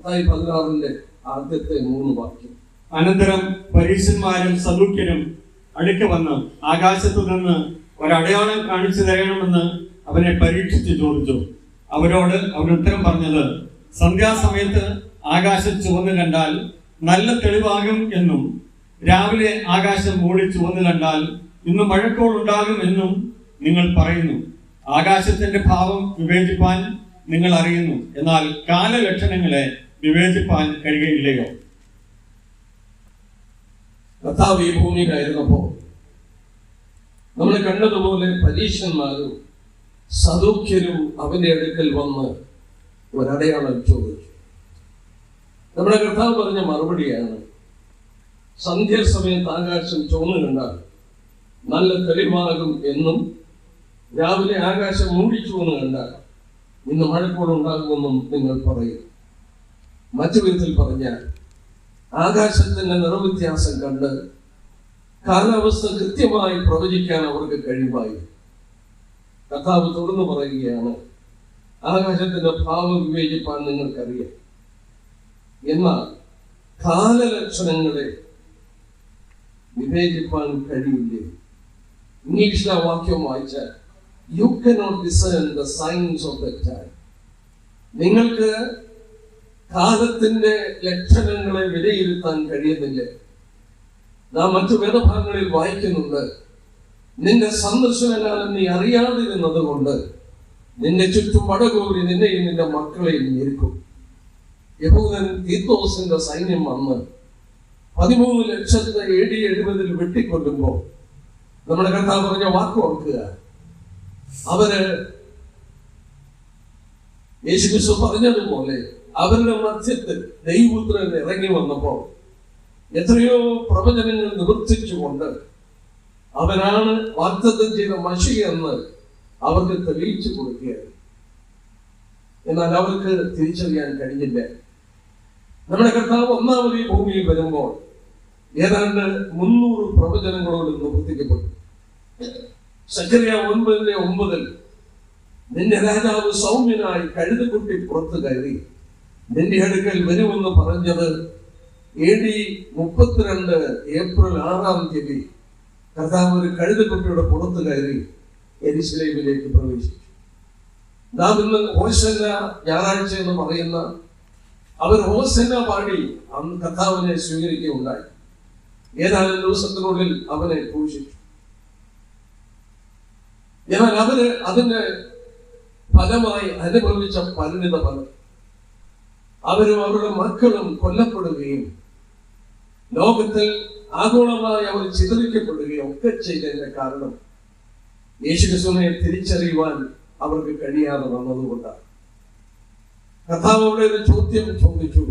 മത്തായി 16 ആദ്യത്തെ 3 വാക്യം. അനന്തരം പരീശന്മാരും സദൂക്യരും അടുക്ക വന്ന് ആകാശത്തു നിന്ന് ഒരടയാളം കാണിച്ചു തരണമെന്ന് അവനെ പരീക്ഷിച്ച് ചോദിച്ചു. അവരോട് അവൻ ഉത്തരം പറഞ്ഞത്, സന്ധ്യാസമയത്ത് ആകാശം ചുവന്നു കണ്ടാൽ നല്ല തെളിവാകും എന്നും രാവിലെ ആകാശം മൂടി ചുവന്നു കണ്ടാൽ ഇന്ന് മഴക്കോൾ ഉണ്ടാകും എന്നും നിങ്ങൾ പറയുന്നു. ആകാശത്തിന്റെ ഭാവം വിവേചിപ്പാൻ നിങ്ങൾ അറിയുന്നു, എന്നാൽ കാലലക്ഷണങ്ങളെ വിവേചിപ്പാൻ കഴിയുകയില്ലയോ? കർത്താവ് ഈ ഭൂമിയിലായിരുന്നപ്പോൾ നമ്മൾ കണ്ടതുപോലെ പരീശന്മാരും സദൂക്യരും അവന്റെ അടുക്കൽ വന്ന് ഒരടയാളം ചോദിച്ചു. നമ്മുടെ കർത്താവ് പറഞ്ഞ മറുപടിയാണ്, സന്ധ്യാസമയത്ത് ആകാശം ചുവന്നു കണ്ടാൽ നല്ല തെളിവാകും എന്നും രാവിലെ ആകാശം മൂടിച്ചുവെന്ന് കണ്ടാൽ ഇന്ന് മഴക്കോൾ ഉണ്ടാകുമെന്നും നിങ്ങൾ പറയും. മറ്റു വിധത്തിൽ പറഞ്ഞാൽ ആകാശത്തിന്റെ നിറവ്യത്യാസം കണ്ട് കാലാവസ്ഥ കൃത്യമായി പ്രവചിക്കാൻ അവർക്ക് കഴിവായി. കർത്താവ് തുടർന്ന് പറയുകയാണ്, ആകാശത്തിന്റെ ഭാവം വിവേചിപ്പാൻ നിങ്ങൾക്കറിയാം, എന്നാൽ കാലലക്ഷണങ്ങളെ വിവേചിപ്പാൻ കഴിയില്ലേ? ഇംഗ്ലീഷിലെ വാക്യം വായിച്ചാൽ you cannot discern the signs of the time. നിങ്ങൾക്ക് കാലത്തിന്റെ ലക്ഷണങ്ങളെ വിലയിരുത്താൻ കഴിയുന്നില്ല. നാം മറ്റു വേദഭാഗങ്ങളിൽ വായിക്കുന്നുണ്ട്, നിന്റെ സന്ദർശനകാലം നീ അറിയാതിരുന്നത് കൊണ്ട് നിന്റെ ചുറ്റും വടകൂരി നിന്നെയും നിന്റെ മക്കളെയും ഞെരുക്കും. യഹൂദൻ തീത്തോസിന്റെ സൈന്യം വന്ന് 13 ലക്ഷത്തെ AD 70 വെട്ടിക്കൊല്ലുമ്പോൾ നമ്മുടെ കർത്താവ് പറഞ്ഞ വാക്ക് ഓർക്കുക. അവര് യേശുക്രിസ്തു പറഞ്ഞതുപോലെ അവരുടെ മധ്യത്തിൽ ദൈവപുത്രൻ ഇറങ്ങി വന്നപ്പോൾ എത്രയോ പ്രവചനങ്ങൾ നിവർത്തിച്ചുകൊണ്ട് അവനാണ് വാഗ്ദത്തം ചെയ്ത മശിഹ എന്ന് അവർക്ക് തെളിയിച്ചു കൊടുക്കുകയാണ്. എന്നാൽ അവർക്ക് തിരിച്ചറിയാൻ കഴിഞ്ഞില്ല. നമ്മുടെ കർത്താവ് ഒന്നാമത് ഈ ഭൂമിയിൽ വരുമ്പോൾ ഏതാണ്ട് 300 പ്രവചനങ്ങളോട് നിവർത്തിക്കപ്പെട്ടു. സഖറിയ 9:9 നിന്റെ രാജാവ് സൗമ്യനായി കഴുതക്കുട്ടി പുറത്തു കയറി നിന്റെ അടുക്കൽ വരുമെന്ന് പറഞ്ഞത് AD 32 ഏപ്രിൽ 6 കർത്താവ് ഒരു കഴുതക്കുട്ടിയുടെ പുറത്തു കയറി യെരുശലേമിലേക്ക് പ്രവേശിച്ചു. നാം ഇന്ന് ഹോശന്ന ഞായറാഴ്ച എന്ന് പറയുന്ന അവർ ഹോശന്ന പാടി അന്ന് കർത്താവിനെ സ്വീകരിക്കുകയുണ്ടായി. ഏതാനും ദിവസത്തിനുള്ളിൽ അവനെ ക്രൂശിച്ചു. എന്നാൽ അവര് അതിന്റെ ഫലമായി അനുഭവിച്ച പരിണിത ഫലം, അവരും അവരുടെ മക്കളും കൊല്ലപ്പെടുകയും ലോകത്തിൽ ആഗോളമായി അവർ ചിതറിക്കപ്പെടുകയും ഒക്കെ ചെയ്തതിന്റെ കാരണം യേശുക്രിസ്തുവിനെ തിരിച്ചറിയുവാൻ അവർക്ക് കഴിയാതെ വന്നതുകൊണ്ടാണ്. കർത്താവ് അവിടെ ഒരു ചോദ്യം ചോദിച്ചു,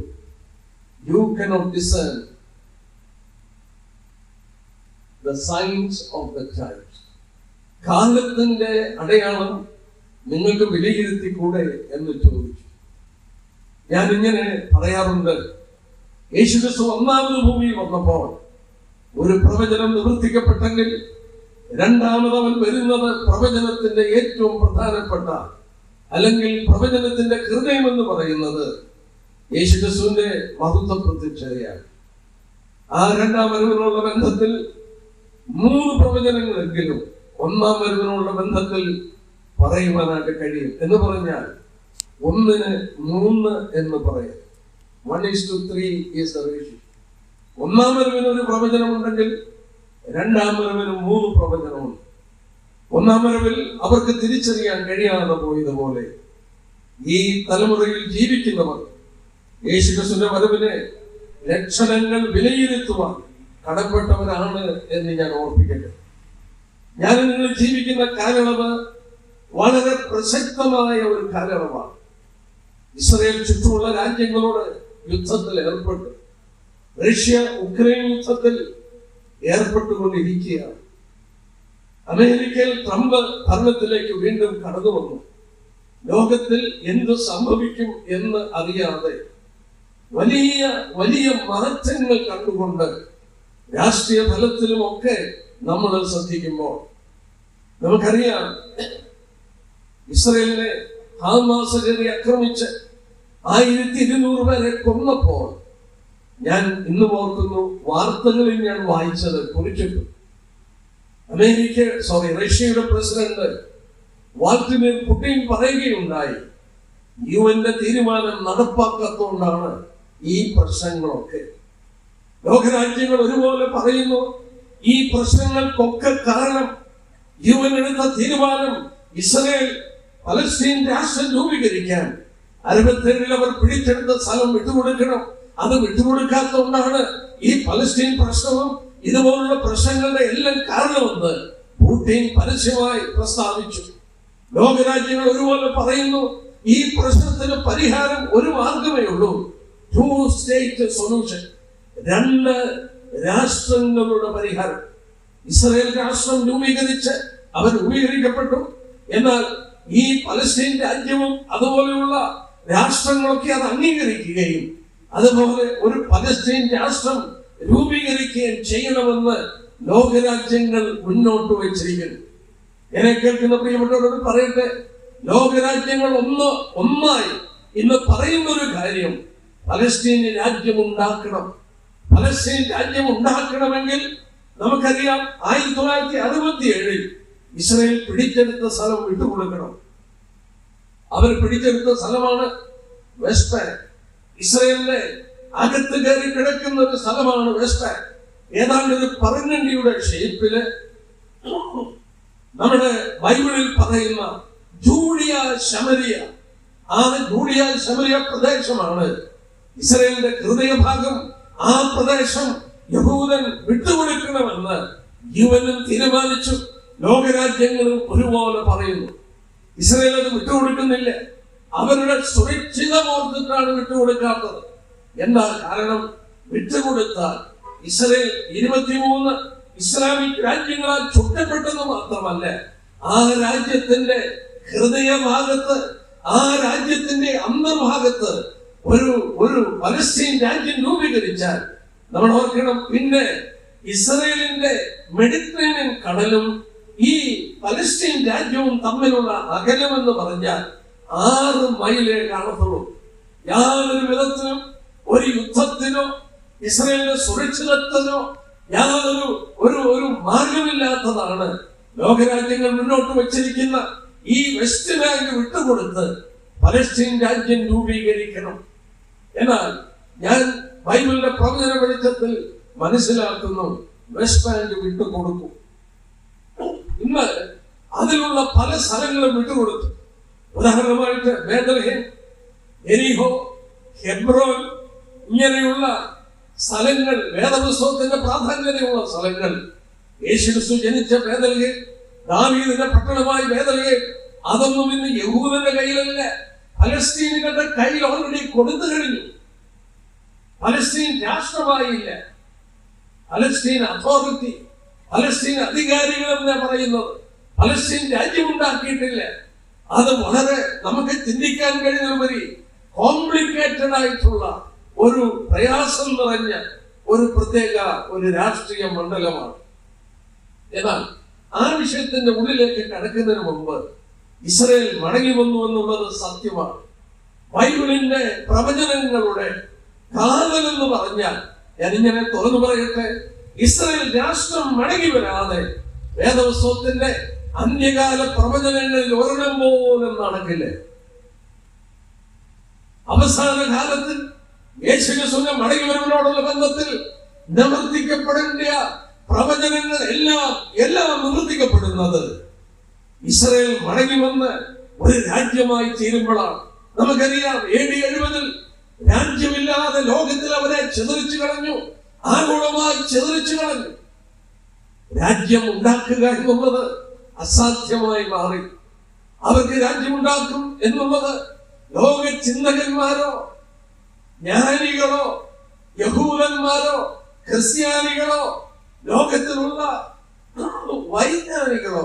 you cannot discern the signs of the times. കാലത്തിന്റെ അടയാളം നിങ്ങൾക്ക് വിലയിരുത്തിക്കൂടെ എന്ന് ചോദിച്ചു. ഞാൻ ഇങ്ങനെ പറയാറുണ്ട്, യേശുക്രിസ്തു ഒന്നാമത് ഭൂമിയിൽ വന്നപ്പോൾ ഒരു പ്രവചനം നിവർത്തിക്കപ്പെട്ടെങ്കിൽ രണ്ടാമത് അവൻ വരുന്നത് പ്രവചനത്തിന്റെ ഏറ്റവും പ്രധാനപ്പെട്ട അല്ലെങ്കിൽ പ്രവചനത്തിന്റെ ഹൃദയം എന്ന് പറയുന്നത് യേശുക്രിസ്തുവിന്റെ മഹത്വ പ്രത്യക്ഷതയാണ്. ആ രണ്ടാം വരവിനുള്ള ബന്ധത്തിൽ 3 പ്രവചനങ്ങളെങ്കിലും ഒന്നാം വരവിനുള്ള ബന്ധത്തിൽ പറയുവാനായിട്ട് കഴിയും. എന്ന് പറഞ്ഞാൽ 1:3 എന്ന് പറയാം. 1:3 is the ratio. ഒന്നാം വരവിന് ഒരു പ്രവചനം ഉണ്ടെങ്കിൽ രണ്ടാം വരവിന് 3 പ്രവചനമുണ്ട്. ഒന്നാം വരവിൽ അവർക്ക് തിരിച്ചറിയാൻ കഴിയാതെ പോയതുപോലെ ഈ തലമുറയിൽ ജീവിക്കുന്നവർ യേശുക്രിസ്തുവിന്റെ വരവിനെ ലക്ഷണങ്ങൾ വിലയിരുത്തുവാൻ കടപ്പെട്ടവരാണ് എന്ന് ഞാൻ ഓർപ്പിക്കട്ടെ. ഞാൻ നിങ്ങൾ ജീവിക്കുന്ന കാലയളവ് വളരെ പ്രസക്തമായ ഒരു കാലയളവാണ്. ഇസ്രായേൽ ചുറ്റുമുള്ള രാജ്യങ്ങളോട് യുദ്ധത്തിൽ ഏർപ്പെട്ടു. റഷ്യ ഉക്രൈൻ യുദ്ധത്തിൽ ഏർപ്പെട്ടുകൊണ്ടിരിക്കുകയാണ്. അമേരിക്കയിൽ ട്രംപ് ഭരണത്തിലേക്ക് വീണ്ടും കടന്നു വന്നു. ലോകത്തിൽ എന്ത് സംഭവിക്കും എന്ന് അറിയാതെ വലിയ വലിയ മാറ്റങ്ങൾ കണ്ടുകൊണ്ട് രാഷ്ട്രീയ തലത്തിലുമൊക്കെ നമ്മൾ ശ്രദ്ധിക്കുമ്പോൾ നമുക്കറിയാം, ഇസ്രയേലിനെ ഹമാസ് കയറി ആക്രമിച്ച് 1200 പേരെ കൊന്നപ്പോൾ ഞാൻ ഇന്ന് ഓർക്കുന്നു, വാർത്തകളിൽ ഞാൻ വായിച്ചത് കുറിച്ചിട്ടു. റഷ്യയുടെ പ്രസിഡന്റ് വ്ളാഡിമിർ പുടിൻ പറയുകയുണ്ടായി, യുഎന്റെ തീരുമാനം നടപ്പാക്കാത്തതുകൊണ്ടാണ് ഈ പ്രശ്നങ്ങളൊക്കെ. ലോകരാജ്യങ്ങൾ ഒരുപോലെ പറയുന്നു, ഈ പ്രശ്നങ്ങൾക്കൊക്കെ കാരണം യുഎൻ എടുത്ത തീരുമാനം ഇസ്രായേൽ പലസ്തീൻ രാഷ്ട്രം രൂപീകരിക്കാൻ 67 അവർ പിടിച്ചെടുത്ത സ്ഥലം വിട്ടുകൊടുക്കണം. അത് വിട്ടുകൊടുക്കാത്തതുകൊണ്ടാണ് ഈ പലസ്തീൻ പ്രശ്നവും ഇതുപോലുള്ള പ്രശ്നങ്ങളുടെ എല്ലാം കാരണമെന്ന് പുടിൻ പരസ്യമായി പ്രസ്താവിച്ചു. ലോകരാജ്യങ്ങൾ ഒരുപോലെ പറയുന്നു, ഈ പ്രശ്നത്തിന് പരിഹാരം ഒരു മാർഗമേ ഉള്ളൂ, 2 സ്റ്റേറ്റ് സൊല്യൂഷൻ, 2 രാഷ്ട്രങ്ങളുടെ പരിഹാരം. ഇസ്രായേൽ രാഷ്ട്രം രൂപീകരിച്ച് അവർ രൂപീകരിക്കപ്പെട്ടു. എന്നാൽ ഈ പലസ്തീൻ രാജ്യവും അതുപോലെയുള്ള രാഷ്ട്രങ്ങളൊക്കെ അത് അംഗീകരിക്കുകയും അതുപോലെ ഒരു പലസ്തീൻ രാഷ്ട്രം രൂപീകരിക്കുകയും ചെയ്യണമെന്ന് ലോകരാജ്യങ്ങൾ മുന്നോട്ട് വെച്ചിരിക്കുന്നു. എന്നെ കേൾക്കുന്ന പ്രിയപ്പെട്ടവരോട് പറയട്ടെ, ലോകരാജ്യങ്ങൾ ഒന്നായി ഇന്ന് പറയുന്ന ഒരു കാര്യം, പലസ്തീൻ രാജ്യം ഉണ്ടാക്കണം. പലസ്തീൻ രാജ്യം ഉണ്ടാക്കണമെങ്കിൽ നമുക്കറിയാം, 1967 ഇസ്രായേൽ പിടിച്ചെടുത്ത സ്ഥലം വിട്ടുകൊടുക്കണം. അവർ പിടിച്ചെടുത്ത സ്ഥലമാണ് വെസ്റ്റ് ബാങ്ക്. ഇസ്രായേലിന്റെ അകത്ത് കയറി കിടക്കുന്ന ഒരു സ്ഥലമാണ് വെസ്റ്റ് ബാങ്ക്. ഏതാണ്ട് ഒരു പറങ്ങണ്ടിയുടെ ഷേപ്പില് നമ്മുടെ ബൈബിളിൽ പറയുന്ന ജൂഡിയ ശമരിയ, ആ ജൂഡിയ ശമരിയ പ്രദേശമാണ് ഇസ്രായേലിന്റെ ഹൃദയഭാഗം. ആ പ്രദേശം യഹൂദൻ വിട്ടുകൊടുക്കണമെന്ന് യുഎനും തീരുമാനിച്ചു. ലോകരാജ്യങ്ങളും ഒരുപോലെ പറയുന്നു. ഇസ്രായേൽ അത് വിട്ടുകൊടുക്കുന്നില്ല. അവരുടെ സുരക്ഷിതമോർത്തിട്ടാണ് വിട്ടുകൊടുക്കാത്തത്. എന്താ കാരണം? വിട്ടുകൊടുത്താൽ ഇസ്രായേൽ 23 ഇസ്ലാമിക് രാജ്യങ്ങളാൽ ചുറ്റപ്പെട്ടെന്ന് മാത്രമല്ല, ആ രാജ്യത്തിന്റെ ഹൃദയഭാഗത്ത്, ആ രാജ്യത്തിന്റെ അന്തർഭാഗത്ത് ഒരു പലസ്തീൻ രാജ്യം രൂപീകരിച്ചാൽ നമ്മൾ ഓർക്കണം, പിന്നെ ഇസ്രായേലിന്റെ മെഡിറ്ററേനിയൻ കടലും ഈ പലസ്തീൻ രാജ്യവും തമ്മിലുള്ള അകലമെന്ന് പറഞ്ഞാൽ 6 മൈലേ കാണത്തുള്ളൂ. യാതൊരു വിധത്തിലും ഒരു യുദ്ധത്തിനോ ഇസ്രായേലിന്റെ സുരക്ഷിതത്വത്തിനോ യാതൊരു ഒരു മാർഗമില്ലാത്തതാണ് ലോകരാജ്യങ്ങൾ മുന്നോട്ട് വച്ചിരിക്കുന്ന ഈ വെസ്റ്റ് ബാങ്ക് വിട്ടുകൊടുത്ത് പലസ്തീൻ രാജ്യം രൂപീകരിക്കണം. എന്നാൽ ഞാൻ ബൈബിളിന്റെ പ്രവചന വെളിച്ചത്തിൽ മനസ്സിലാക്കുന്നു, വെസ്റ്റ് ബാങ്ക് വിട്ടുകൊടുക്കും. ഇന്ന് അതിലുള്ള പല സ്ഥലങ്ങളും വിട്ടുകൊടുത്തു. ഉദാഹരണമായിട്ട് ബേത്ലഹേം, എരിഹോ, ഹെബ്രോൻ ഇങ്ങനെയുള്ള സ്ഥലങ്ങൾ, വേദപുസ്തകത്തിന്റെ പ്രാധാന്യതയുള്ള സ്ഥലങ്ങൾ. യേശുക്രിസ്തു ജനിച്ച ബേത്ലഹേം, ദാവീദിന്റെ പട്ടണമായ ബേത്ലഹേം, അതൊന്നും ഇന്ന് യഹൂദന്റെ കയ്യിലല്ല, പലസ്തീനുകളുടെ കയ്യിൽ ഓൾറെഡി കൊടുത്തു കഴിഞ്ഞു. പലസ്തീൻ രാഷ്ട്രമായില്ല. പലസ്തീൻ അതോറിറ്റി, പലസ്തീൻ അധികാരികൾ എന്നാ പറയുന്നത്. പലസ്തീൻ രാജ്യമുണ്ടാക്കിയിട്ടില്ല. അത് വളരെ നമുക്ക് ചിന്തിക്കാൻ കഴിയുന്നവരി കോംപ്ലിക്കേറ്റഡ് ആയിട്ടുള്ള ഒരു പ്രയാസം നിറഞ്ഞ ഒരു പ്രത്യേക ഒരു രാഷ്ട്രീയ മണ്ഡലമാണ്. എന്നാൽ ആ വിഷയത്തിന്റെ ഉള്ളിലേക്ക് കടക്കുന്നതിന് മുമ്പ് ഇസ്രായേൽ മടങ്ങി വന്നു എന്നുള്ളത് സത്യമാണ്. ബൈബിളിന്റെ പ്രവചനങ്ങളുടെ കാതൽ എന്ന് പറഞ്ഞാൽ, ഞാനിങ്ങനെ തുറന്നു പറയട്ടെ, ഇസ്രായേൽ രാഷ്ട്രം മടങ്ങി വരാതെ വേദപുസ്തകത്തിന്റെ അന്ത്യകാല പ്രവചനങ്ങളിൽ ഒരെണ്ണം പോലും നടക്കില്ല. അവസാന കാലത്ത് യേശുക്രിസ്തുവിന്റെ മടങ്ങി വരവിനോടുള്ള ബന്ധത്തിൽ നിവർത്തിക്കപ്പെടേണ്ട പ്രവചനങ്ങൾ എല്ലാം നിവർത്തിക്കപ്പെടുന്നത് ഇസ്രായേൽ മടങ്ങി വന്ന് ഒരു രാജ്യമായി തീരുമ്പോഴാണ്. നമുക്കറിയാം, AD 70 രാജ്യമില്ലാതെ ലോകത്തിൽ അവരെ ചിതറിച്ചു കളഞ്ഞു, ആഗോളമായി ചിതറിച്ചു കളഞ്ഞു. രാജ്യം ഉണ്ടാക്കുക എന്നുള്ളത് അസാധ്യമായി മാറി. അവർക്ക് രാജ്യമുണ്ടാക്കും എന്നുള്ളത് ലോക ചിന്തകന്മാരോ ജ്ഞാനികളോ യഹൂദന്മാരോ ക്രിസ്ത്യാനികളോ ലോകത്തിലുള്ള വൈജ്ഞാനികളോ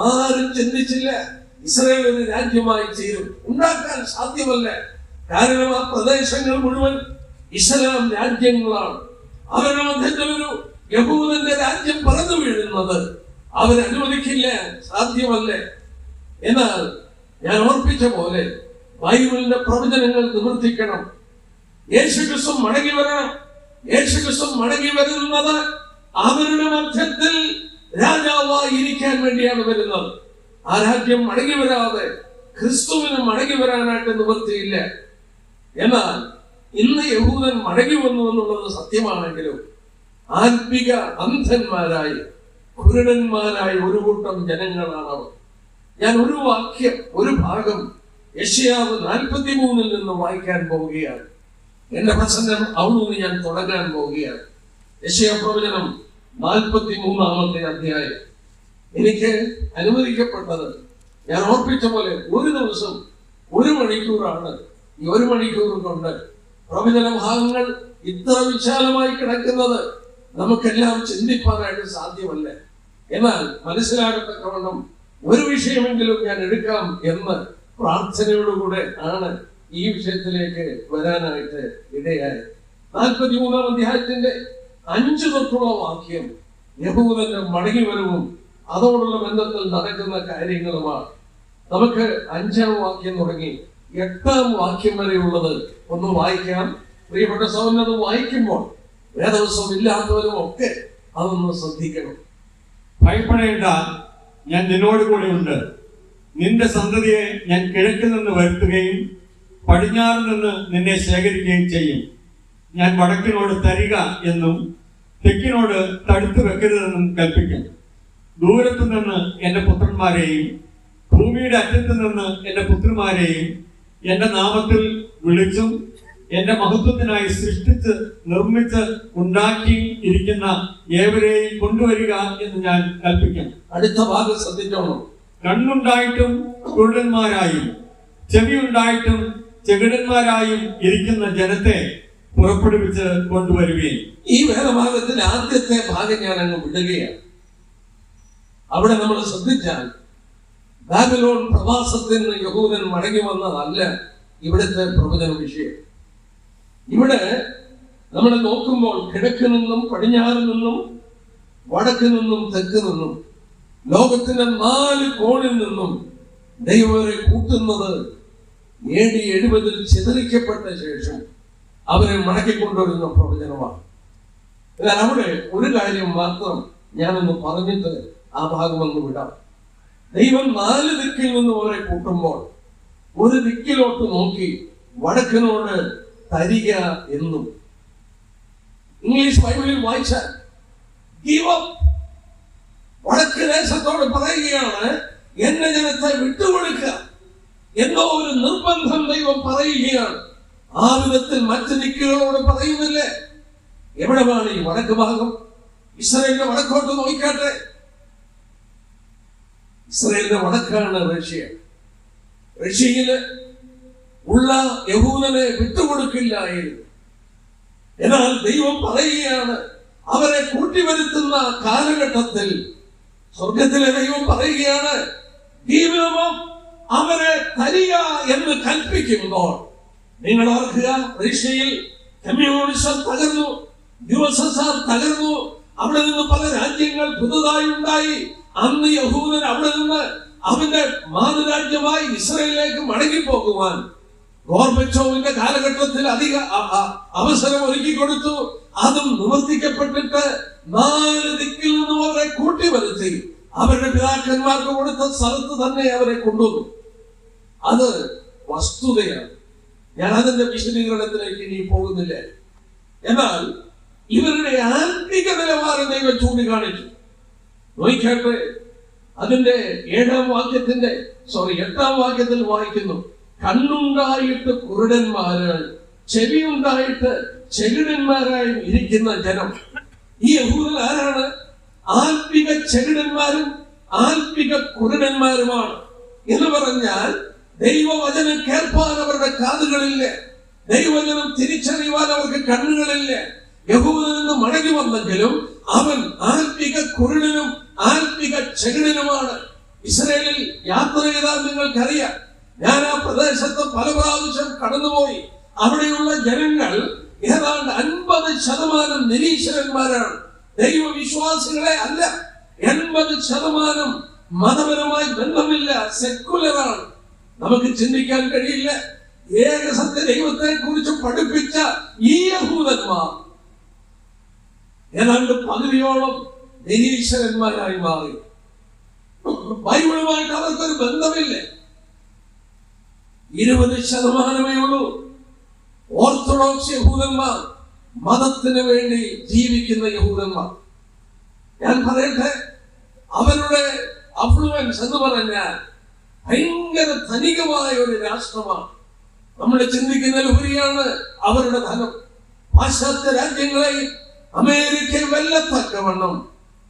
ആരും ചിന്തിച്ചില്ല. ഇസ്രായേൽ ഒരു രാജ്യമായി തീരും, ഉണ്ടാക്കാൻ സാധ്യമല്ല. കാരണം ആ പ്രദേശങ്ങൾ മുഴുവൻ ഇസ്ലാം രാജ്യങ്ങളാണ്. അവരുടെ മധ്യത്തിൽ ഒരു യഹൂദന്റെ രാജ്യം പറന്നു വീഴുന്നത് അവരനുവദിക്കില്ല, സാധ്യമല്ല. എന്നാൽ ഞാൻ ഓർപ്പിച്ച പോലെ ബൈബിളിന്റെ പ്രവചനങ്ങൾ നിവർത്തിക്കണം. യേശുക്രിസ്തു മടങ്ങി വരണം. യേശുക്രിസ്തു മടങ്ങി വരുന്നത് അവരുടെ മധ്യത്തിൽ രാജാവായി ഇരിക്കാൻ വേണ്ടിയാണ് വരുന്നത്. ആ രാജ്യം മടങ്ങി വരാതെ ക്രിസ്തുവിന് മടങ്ങി വരാനായിട്ട് നിവൃത്തിയില്ല. എന്നാൽ ഇന്ന് യഹൂദൻ മടങ്ങി വന്നു എന്നുള്ളത് സത്യമാണെങ്കിലും ആത്മിക അന്ധന്മാരായി കുരുടന്മാരായി ഒരു കൂട്ടം ജനങ്ങളാണ് അവർ. ഞാൻ ഒരു വാക്യം, ഒരു ഭാഗം യെശയ്യാവ് 43 നിന്ന് വായിക്കാൻ പോവുകയാണ്. എന്റെ പ്രസംഗം അവിടുന്ന് ഞാൻ തുടങ്ങാൻ പോവുകയാണ്. യെശയ്യാ പ്രവചനം 43-ാമത്തെ അധ്യായം. എനിക്ക് അനുവദിക്കപ്പെട്ടത് ഞാൻ ഓർപ്പിച്ച പോലെ ഒരു ദിവസം 1 മണിക്കൂറാണ്. ഈ 1 മണിക്കൂർ കൊണ്ട് പ്രവചന ഭാഗങ്ങൾ ഇത്ര വിശാലമായി കിടക്കുന്നത് നമുക്കെല്ലാം ചിന്തിപ്പാനായിട്ട് സാധ്യമല്ല. എന്നാൽ മനസ്സിലാകത്തക്കവണ്ണം ഒരു വിഷയമെങ്കിലും ഞാൻ എടുക്കാം എന്ന് പ്രാർത്ഥനയോടുകൂടെ ആണ് ഈ വിഷയത്തിലേക്ക് വരാനായിട്ട് ഇടയായത്. 43-ാം അധ്യായത്തിന്റെ 5 തൊട്ടുള്ള വാക്യം യഹൂദന്റെ മടങ്ങിവരവും അതോടുള്ള ബന്ധത്തിൽ നടക്കുന്ന കാര്യങ്ങളുമാണ്. നമുക്ക് 5-ാം വാക്യം തുടങ്ങി 8-ാം വാക്യം വരെയുള്ളത് ഒന്ന് വായിക്കാം. പ്രിയപ്പെട്ട സഹോദരൻ, വായിക്കുമ്പോൾ വേദവസം ഇല്ലാത്തവരും ഒക്കെ അതൊന്ന് ശ്രദ്ധിക്കണം. ഭയപ്പെടേണ്ട, ഞാൻ നിന്നോട് കൂടെ ഉണ്ട്. നിന്റെ സന്തതിയെ ഞാൻ കിഴക്കിൽ നിന്ന് വരുത്തുകയും പടിഞ്ഞാറിൽ നിന്ന് നിന്നെ ശേഖരിക്കുകയും ചെയ്യും. ഞാൻ വടക്കിനോട് തരിക എന്നും തെക്കിനോട് തടുത്തു വെക്കരുതെന്നും കൽപ്പിക്കും. ദൂരത്തു നിന്ന് എന്റെ പുത്രന്മാരെയും ഭൂമിയുടെ അറ്റത്ത് നിന്ന് എന്റെ പുത്രിമാരെയും എന്റെ നാമത്തിൽ വിളിച്ചും എന്റെ മഹത്വത്തിനായി സൃഷ്ടിച്ച് നിർമ്മിച്ച് ഉണ്ടാക്കി ഇരിക്കുന്ന ഏവരെയും കൊണ്ടുവരിക എന്ന് ഞാൻ കൽപ്പിക്കും. അടുത്ത ഭാഗം ശ്രദ്ധിച്ചോളൂ. കണ്ണുണ്ടായിട്ടും കുരുടന്മാരായും ചെവിയുണ്ടായിട്ടും ചെകിടന്മാരായും ഇരിക്കുന്ന ജനത്തെ പുറപ്പെടുവിച്ച് കൊണ്ടുവരുകയും. ഈ വേദഭാഗത്തിന്റെ ആദ്യത്തെ ഭാഗം ഞാൻ അങ്ങ് വിടുകയാണ്. അവിടെ നമ്മൾ ശ്രദ്ധിച്ചാൽ ബാബിലോൺ പ്രവാസത്തിൽ നിന്ന് യഹൂദൻ മടങ്ങി വന്നതല്ല ഇവിടുത്തെ പ്രവചന വിഷയം. ഇവിടെ നമ്മൾ നോക്കുമ്പോൾ കിഴക്ക് നിന്നും പടിഞ്ഞാറ് നിന്നും വടക്ക് നിന്നും തെക്ക് നിന്നും ലോകത്തിന്റെ 4 കോണിൽ നിന്നും ദൈവരെ കൂട്ടുന്നത് AD 70 ചിതറിക്കപ്പെട്ട ശേഷം അവരെ മടക്കിക്കൊണ്ടുവരുന്ന പ്രവചനമാണ്. എന്നാൽ അവിടെ ഒരു കാര്യം മാത്രം ഞാനൊന്ന് പറഞ്ഞിട്ട് ആ ഭാഗമൊന്ന് വിടാം. ദൈവം 4 ദിക്കിൽ നിന്ന് അവരെ കൂട്ടുമ്പോൾ ഒരു ദിക്കിലോട്ട് നോക്കി വടക്കിനോട് തരിക എന്നും ഇംഗ്ലീഷ് ബൈബിളിൽ വായിച്ചാൽ ഗീവ് അപ്പ്, വടക്ക് ദേശത്തോട് പറയുകയാണ് എന്നെ ജനത്തെ വിട്ടുകൊടുക്കുക. എന്തോ ഒരു നിർബന്ധം ദൈവം പറയുകയാണ്. ആ വിധത്തിൽ മറ്റ് ദിക്കുകളോട് പറയുന്നില്ലേ? എവിടെയാണ് ഈ വടക്ക് ഭാഗം? ഇസ്രായേലിന്റെ വടക്കോട്ട് നോക്കാട്ടെ. ഇസ്രായേലിന്റെ വടക്കാണ് റഷ്യ. റഷ്യയില് ഉള്ള യഹൂദനെ വിട്ടുകൊടുക്കില്ലായിരുന്നു. എന്നാൽ ദൈവം പറയുകയാണ് അവരെ കൂട്ടിവരുത്തുന്ന കാലഘട്ടത്തിൽ സ്വർഗത്തിലെ ദൈവം പറയുകയാണ് ജീവിതമോ അവരെ തരിക എന്ന് കൽപ്പിക്കുമ്പോൾ നിങ്ങൾ ഓർക്കുക, റഷ്യയിൽ കമ്മ്യൂണിസം തകർന്നു, USSR തകർന്നു, അവിടെ നിന്ന് പല രാജ്യങ്ങൾ പുതുതായി ഉണ്ടായി. അന്ന് യഹൂദൻ അവിടെ നിന്ന് അവന്റെ മാതൃരാജ്യമായി ഇസ്രായേലിലേക്ക് മടങ്ങിപ്പോകുവാൻ ഗോർബച്ചോവിന്റെ കാലഘട്ടത്തിൽ അധിക അവസരം ഒരുക്കി കൊടുത്തു. അതും നിവർത്തിക്കപ്പെട്ടിട്ട് 4 ദിക്കിൽ നിന്നും അവരെ കൂട്ടിവരുത്തി അവരുടെ പിതാക്കന്മാർക്ക് കൊടുത്ത സ്ഥലത്ത് തന്നെ അവരെ കൊണ്ടുവന്നു. അത് വസ്തുതയാണ്. ഞാൻ അതിന്റെ വിശദീകരണത്തിലേക്ക് ഇനി പോകുന്നില്ല. എന്നാൽ ഇവരുടെ ആത്മിക നിലവാരം ദൈവം ചൂണ്ടിക്കാണിച്ചു. നോക്കിയാട്ടെ, അതിന്റെ 8-ാം വാക്യത്തിൽ വായിക്കുന്നു, കണ്ണുണ്ടായിട്ട് കുരുടന്മാരായി ചെവിയുണ്ടായിട്ട് ചെകിടന്മാരായി ഇരിക്കുന്ന ജനം. ഈ യഹൂദൻ ആരാണ്? ആത്മിക ചെകിടന്മാരും ആത്മിക കുരുടന്മാരുമാണ്. എന്ന് പറഞ്ഞാൽ ദൈവവചനം കേൾപ്പാൻ അവരുടെ കാതുകളില്ല, ദൈവവചനം തിരിച്ചറിയുവാൻ അവർക്ക് കണ്ണുകളില്ല. യഹൂദൻ നിന്ന് മടങ്ങി വന്നെങ്കിലും അവൻ ആത്മിക കുരുടനും ആത്മിക ചെകിടനുമാണ്. ഇസ്രായേലിൽ യാത്ര ചെയ്താൽ നിങ്ങൾക്കറിയാം, ഞാൻ ആ പ്രദേശത്ത് പല പ്രാവശ്യം കടന്നുപോയി. അവിടെയുള്ള ജനങ്ങൾ ഏതാണ്ട് 50% നിരീശ്വരന്മാരാണ്. ദൈവവിശ്വാസികളെ അല്ല. 80% മതപരമായി ബന്ധമില്ല, സെക്കുലറാണ്. നമുക്ക് ചിന്തിക്കാൻ കഴിയില്ല. ഏകസത്യ ദൈവത്തെ കുറിച്ച് പഠിപ്പിച്ച ഈ യഹൂദന്മാർ ഏതാണ്ട് പകുതിയോളം നിരീശ്വരന്മാരായി മാറി. ബൈബിളുമായിട്ട് അവർക്കൊരു ബന്ധമില്ല. 20% ഉള്ളൂ ഓർത്തഡോക്സ് യഹൂദന്മാർ, മതത്തിന് വേണ്ടി ജീവിക്കുന്ന യഹൂദന്മാർ. ഞാൻ പറയട്ടെ, അവരുടെ അഫ്ലുവൻസ് എന്ന് പറഞ്ഞാൽ ഭയങ്കര ധനികമായ ഒരു രാഷ്ട്രമാണ്. നമ്മൾ ചിന്തിക്കുന്നതിലുപരിയാണ് അവരുടെ ധനം. പാശ്ചാത്യ രാജ്യങ്ങളെ അമേരിക്കയിൽ വെല്ലത്തക്കവണ്ണം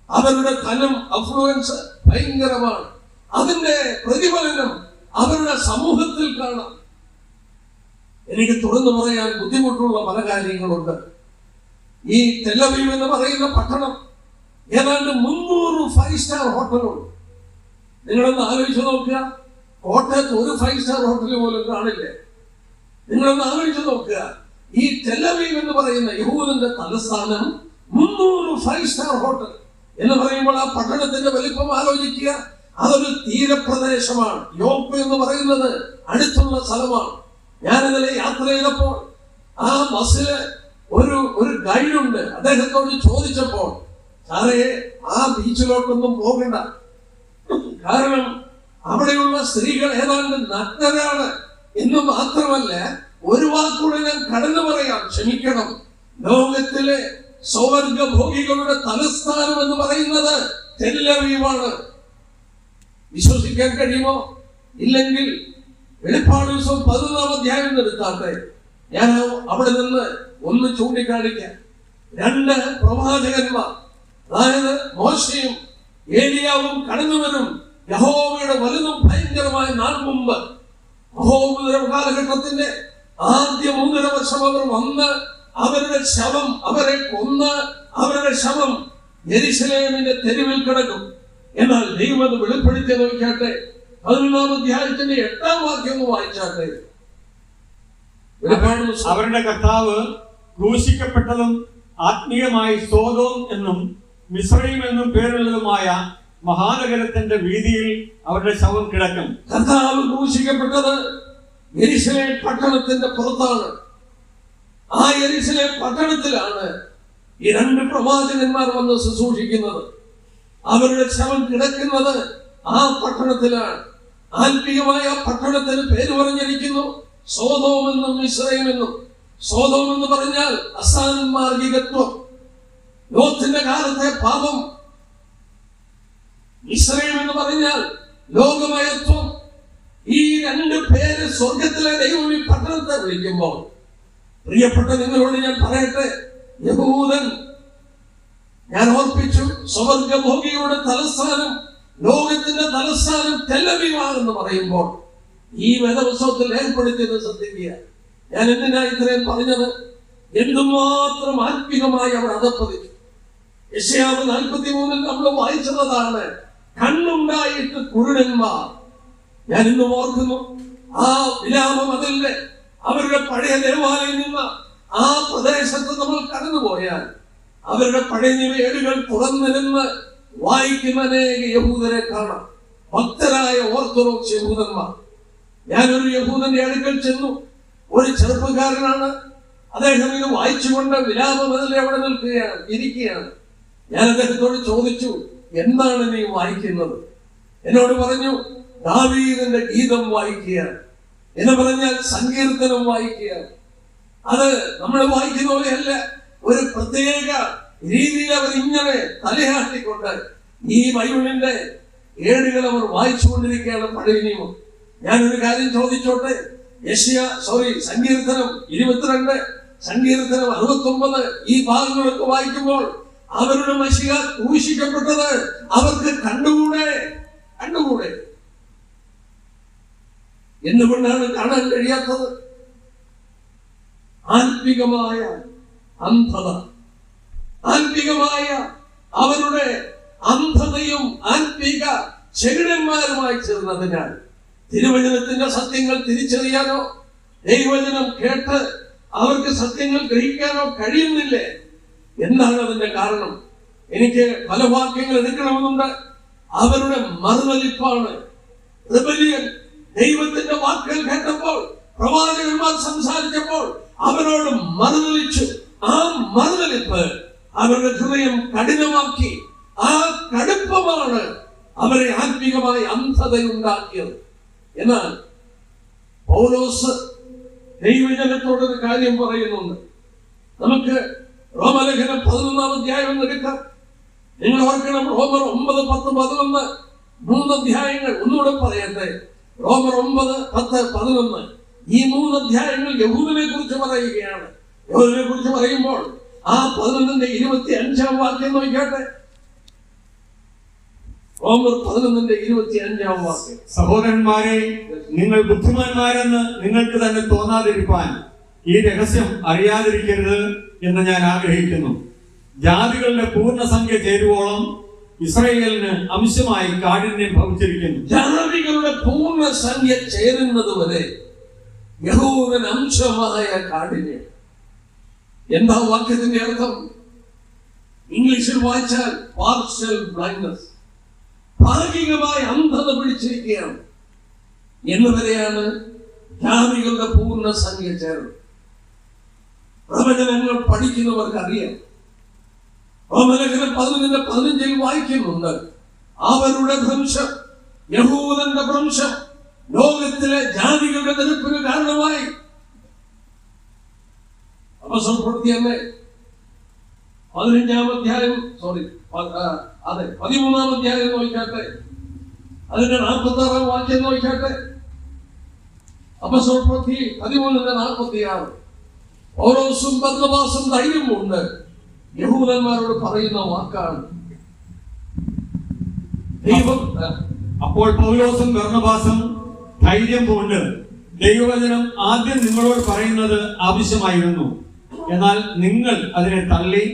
അവരുടെ ധനം, അഫ്ലുവൻസ് ഭയങ്കരമാണ്. അതിന്റെ പ്രതിഫലനം അവരുടെ സമൂഹത്തിൽ കാണാം. എനിക്ക് തുറന്നു പറയാൻ ബുദ്ധിമുട്ടുള്ള പല കാര്യങ്ങളുണ്ട്. ഈ ടെലവീവ് എന്ന് പറയുന്ന പട്ടണം ഏതാണ്ട് 300 5 സ്റ്റാർ ഹോട്ടലുണ്ട്. നിങ്ങളൊന്ന് ആലോചിച്ച് നോക്കുക, കോട്ടയത്ത് ഒരു 5 സ്റ്റാർ ഹോട്ടൽ പോലും കാണില്ലേ? നിങ്ങളൊന്ന് ആലോചിച്ച് നോക്കുക, ഈ ടെലവീവ് എന്ന് പറയുന്ന യഹൂദന്റെ തലസ്ഥാനം 300 5 സ്റ്റാർ ഹോട്ടൽ എന്ന് പറയുമ്പോൾ ആ പട്ടണത്തിന്റെ വലിപ്പം ആലോചിക്കുക. അതൊരു തീരപ്രദേശമാണ്. യോപ്പ എന്ന് പറയുന്നത് അടുത്തുള്ള സ്ഥലമാണ്. ഞാൻ ഇന്നലെ യാത്ര ചെയ്തപ്പോൾ ആ ബസ്സില് ഒരു ഗൈഡുണ്ട്. അദ്ദേഹത്തോട് ചോദിച്ചപ്പോൾ, സാറേ ആ ബീച്ചിലോട്ടൊന്നും പോകണ്ട, കാരണം അവിടെയുള്ള സ്ത്രീകൾ ഏതാണ്ട് നഗ്നരാണ് എന്ന് മാത്രമല്ല, ഒരു വാക്കുകൂടെ ഞാൻ കടന്നു പറയാം, ക്ഷമിക്കണം, ലോകത്തിലെ സ്വവർഗഭോഗികളുടെ തലസ്ഥാനം എന്ന് പറയുന്നത് ടെലവീവാണ്. വിശ്വസിക്കാൻ കഴിയുമോ? ഇല്ലെങ്കിൽ വെളിപ്പാട് ദിവസം 11-ാം അധ്യായം എടുത്താട്ടെ. ഞാൻ അവിടെ നിന്ന് ഒന്ന് ചൂണ്ടിക്കാണിക്കാം. 2 പ്രവാചകന്മാർ, അതായത് മോശയും ഏലിയാവും കടന്നു വരും യഹോവയുടെ വലുതും ഭയങ്കരമായ നാൾ മുമ്പ്. മഹോപദ്രവ കാലഘട്ടത്തിന്റെ ആദ്യ 3.5 വർഷം അവർ വന്ന് അവരുടെ ശവം, അവരെ കൊന്ന് അവരുടെ ശവം യെരുശലേമിന്റെ തെരുവിൽ കിടക്കും. എന്നാൽ ദൈവം അത് വെളിപ്പെടുത്തി നോക്കിയാട്ടെ. 11-ാം അധ്യായത്തിന്റെ 8-ാം വാക്യം ഒന്ന് വായിച്ചാട്ടെ. അവരുടെ കർത്താവ് ക്രൂശിക്കപ്പെട്ടതും ആത്മീയമായി സോദോം എന്നും മിസ്രയീം എന്നും പേരുള്ളതുമായ മഹാനഗരത്തിന്റെ വീതിയിൽ അവരുടെ ശവം കിടക്കും. കർത്താവ് ക്രൂശിക്കപ്പെട്ടത് യെരുശലേം പട്ടണത്തിന്റെ പുറത്താണ്. ആ യെരുശലേം പട്ടണത്തിലാണ് ഈ 2 പ്രവാചകന്മാർ വന്ന് ശുശ്രൂഷിക്കുന്നത്. അവരുടെ ശവം കിടക്കുന്നത് ആ പട്ടണത്തിലാണ്. ആത്മീയമായ പട്ടണത്തിന് പേര് പറഞ്ഞിരിക്കുന്നു സോദോം എന്നും മിസ്രയീം എന്നും. സോദോം എന്ന് പറഞ്ഞാൽ അസാൻമാർഗികത്വം, ലോത്തിന്റെ കാലത്തെ പാപം. മിസ്രയീം എന്ന് പറഞ്ഞാൽ ലോകമയത്വം. ഈ 2 പേര് സ്വർഗത്തിലെ ദൈവം ഈ പട്ടണത്തെ വിളിക്കുമ്പോൾ, പ്രിയപ്പെട്ട നിങ്ങളോട് ഞാൻ പറയട്ടെ, യഹൂദൻ, ഞാൻ ഓർപ്പിച്ചു, സ്വവർഗഭോഗിയുടെ തലസ്ഥാനം, ലോകത്തിന്റെ തലസ്ഥാനം ടെലവീവാണെന്ന് പറയുമ്പോൾ ഈ വേദപുസ്തകത്തിൽ ഏർപ്പെടുത്തിയത് ശ്രദ്ധിക്കുക. ഞാൻ എന്തിനാ ഇത്രയും പറഞ്ഞത്? എന്തുമാത്രം ആത്മീകമായി അവർ അധപ്പതിച്ചു. യെശയ്യാവ് 43 നമ്മൾ വായിച്ചതാണ്, കണ്ണുണ്ടായിട്ട് കുരുടന്മാർ. ഞാൻ ഇന്നും ഓർക്കുന്നു ആ വിലാപം. അതിന്റെ അവരുടെ പഴയ ദേവാലയം നിന്ന ആ പ്രദേശത്ത് നമ്മൾ കടന്നുപോയാൽ അവരുടെ പഴയ നിയമേടുകൾ തുറന്നിരുന്ന് വായിക്കുന്ന അനേക യഹൂദരെ കാണാം, ഭക്തരായ ഓർത്തഡോക്സ് യഹൂദന്മാർ. ഞാനൊരു യഹൂദന്റെ അടുക്കൽ ചെന്നു. ഒരു ചെറുപ്പക്കാരനാണ്. അദ്ദേഹം ഇത് വായിച്ചുകൊണ്ട് വിലാപം അതിൽ എവിടെ നിൽക്കുകയാണ്, ഇരിക്കുകയാണ്. ഞാൻ അദ്ദേഹത്തോട് ചോദിച്ചു, എന്താണ് നീ വായിക്കുന്നത്? എന്നോട് പറഞ്ഞു, ദാവീദിന്റെ ഗീതം വായിക്കുകയാണ് എന്ന് പറഞ്ഞാൽ സങ്കീർത്തനം വായിക്കുകയാണ്. അത് നമ്മൾ വായിക്കുന്ന പോലെയല്ല, ഒരു പ്രത്യേക രീതിയിൽ അവർ ഇങ്ങനെ തലയാട്ടിക്കൊണ്ട് ഈ ബൈബിളിന്റെ ഏടുകൾ അവർ വായിച്ചുകൊണ്ടിരിക്കുകയാണ്, പഴയ നിയമം. ഞാനൊരു കാര്യം ചോദിച്ചോട്ടെ. സങ്കീർത്തനം 22, സങ്കീർത്തനം 69 ഈ ഭാഗങ്ങളൊക്കെ വായിക്കുമ്പോൾ അവരുടെ മശിഹ ക്രൂശിക്കപ്പെട്ടത് അവർക്ക് കണ്ടുകൂടെ? എന്തുകൊണ്ടാണ് കാണാൻ കഴിയാത്തത്? ആത്മീകമായ അന്ധത, ആത്മീകമായ അവരുടെ അന്ധതയും ആത്മീക ചെകിടന്മാരുമായി ചേർന്നതിനാൽ തിരുവചനത്തിന്റെ സത്യങ്ങൾ തിരിച്ചറിയാനോ ദൈവവചനം കേട്ട് അവർക്ക് സത്യങ്ങൾ ഗ്രഹിക്കാനോ കഴിയുന്നില്ലേ? എന്താണ് അതിന്റെ കാരണം? എനിക്ക് പല വാക്യങ്ങൾ എടുക്കണമെന്നുണ്ട്. അവരുടെ മറുതലിപ്പാണ്, റിബലിയൻ. ദൈവത്തിന്റെ വാക്കുകൾ കേട്ടപ്പോൾ, പ്രവാചകന്മാർ സംസാരിച്ചപ്പോൾ അവരോട് മറുതലിച്ചു. ആ മറുതലിപ്പ് അവരുടെ ഹൃദയം കഠിനമാക്കി. ആ കടുപ്പമാണ് അവരെ ആത്മീകമായി അന്ധതയുണ്ടാക്കിയത്. എന്നാൽ പൗലോസ് ദൈവജനത്തോടൊരു കാര്യം പറയുന്നുണ്ട്. നമുക്ക് റോമലേഖനം 11-ാം അധ്യായം എടുക്കാം. നിങ്ങൾ ഓർക്കണം, റോമർ 9, 10, 11 3 അധ്യായങ്ങൾ. ഒന്നുകൂടെ പറയട്ടെ, റോമർ 9, 10, 11 ഈ 3 അധ്യായങ്ങൾ യഹൂദനെ കുറിച്ച് പറയുകയാണ്. യഹൂദനെ കുറിച്ച് പറയുമ്പോൾ ആ 11-ന്റെ 25-ാം വാക്യം നോക്കിയാട്ടെ. റോമർ 11-ന്റെ 25-ാം വാക്യം. സഹോദരന്മാരെ, നിങ്ങൾ ബുദ്ധിമാന്മാരെന്ന് നിങ്ങൾക്ക് തന്നെ തോന്നാതിരിക്കാൻ ഈ രഹസ്യം അറിയാതിരിക്കരുത് എന്ന് ഞാൻ ആഗ്രഹിക്കുന്നു. ജാതികളുടെ പൂർണ്ണസംഖ്യ ചേരുവോളം ഇസ്രായേലിന് അംശമായി കാഠിന്യം ഭവിച്ചിരിക്കുന്നു. ജാതികളുടെ പൂർണ്ണസംഖ്യ ചേരുന്നത് വരെ യഹൂദൻ അംശമായ കാഠിന്യം. എന്താ വാക്യത്തിന്റെ അർത്ഥം? ഇംഗ്ലീഷിൽ വായിച്ചാൽ പാർഷ്യൽ ബ്ലൈൻഡ്നസ്, ഭാഗികമായ അന്ധത പിടിച്ചിരിക്കുകയാണ് എന്നുവരെയാണ് ജാതികളുടെ പൂർണ്ണസംഖ്യ ചേർന്നത്. പ്രവചനങ്ങൾ പഠിക്കുന്നവർക്ക് അറിയാം. റോമലേഖനം 11-ന്റെ 15 വായിക്കുന്നുണ്ട്, അവരുടെ ഭ്രംശം, യഹൂദന്റെ ഭ്രംശം ലോകത്തിലെ ജാതികളുടെ നിരപ്പിന് കാരണമായി. അപ്പോസ്തലപ്രവൃത്തി 15-ാം അധ്യായം 13-ാം അധ്യായം നോക്കിയാട്ടെ, അതിന്റെ 46-ാം വാക്യം നോക്കിയാട്ടെ. അപ്പോസ്തലപ്രവൃത്തി 13-ന്റെ 46. പൗലോസും ബർന്നബാസും ധൈര്യമുണ്ട് യഹൂദന്മാരോട് പറയുന്ന വാക്കാണ്. ദൈവം അപ്പോൾ പൗലോസും ബർന്നബാസും ധൈര്യം കൊണ്ട് ദൈവവചനം ആദ്യം നിങ്ങളോട് പറയുന്നത് ആവശ്യമായിരുന്നു. എന്നാൽ നിങ്ങൾ അതിനെ തള്ളി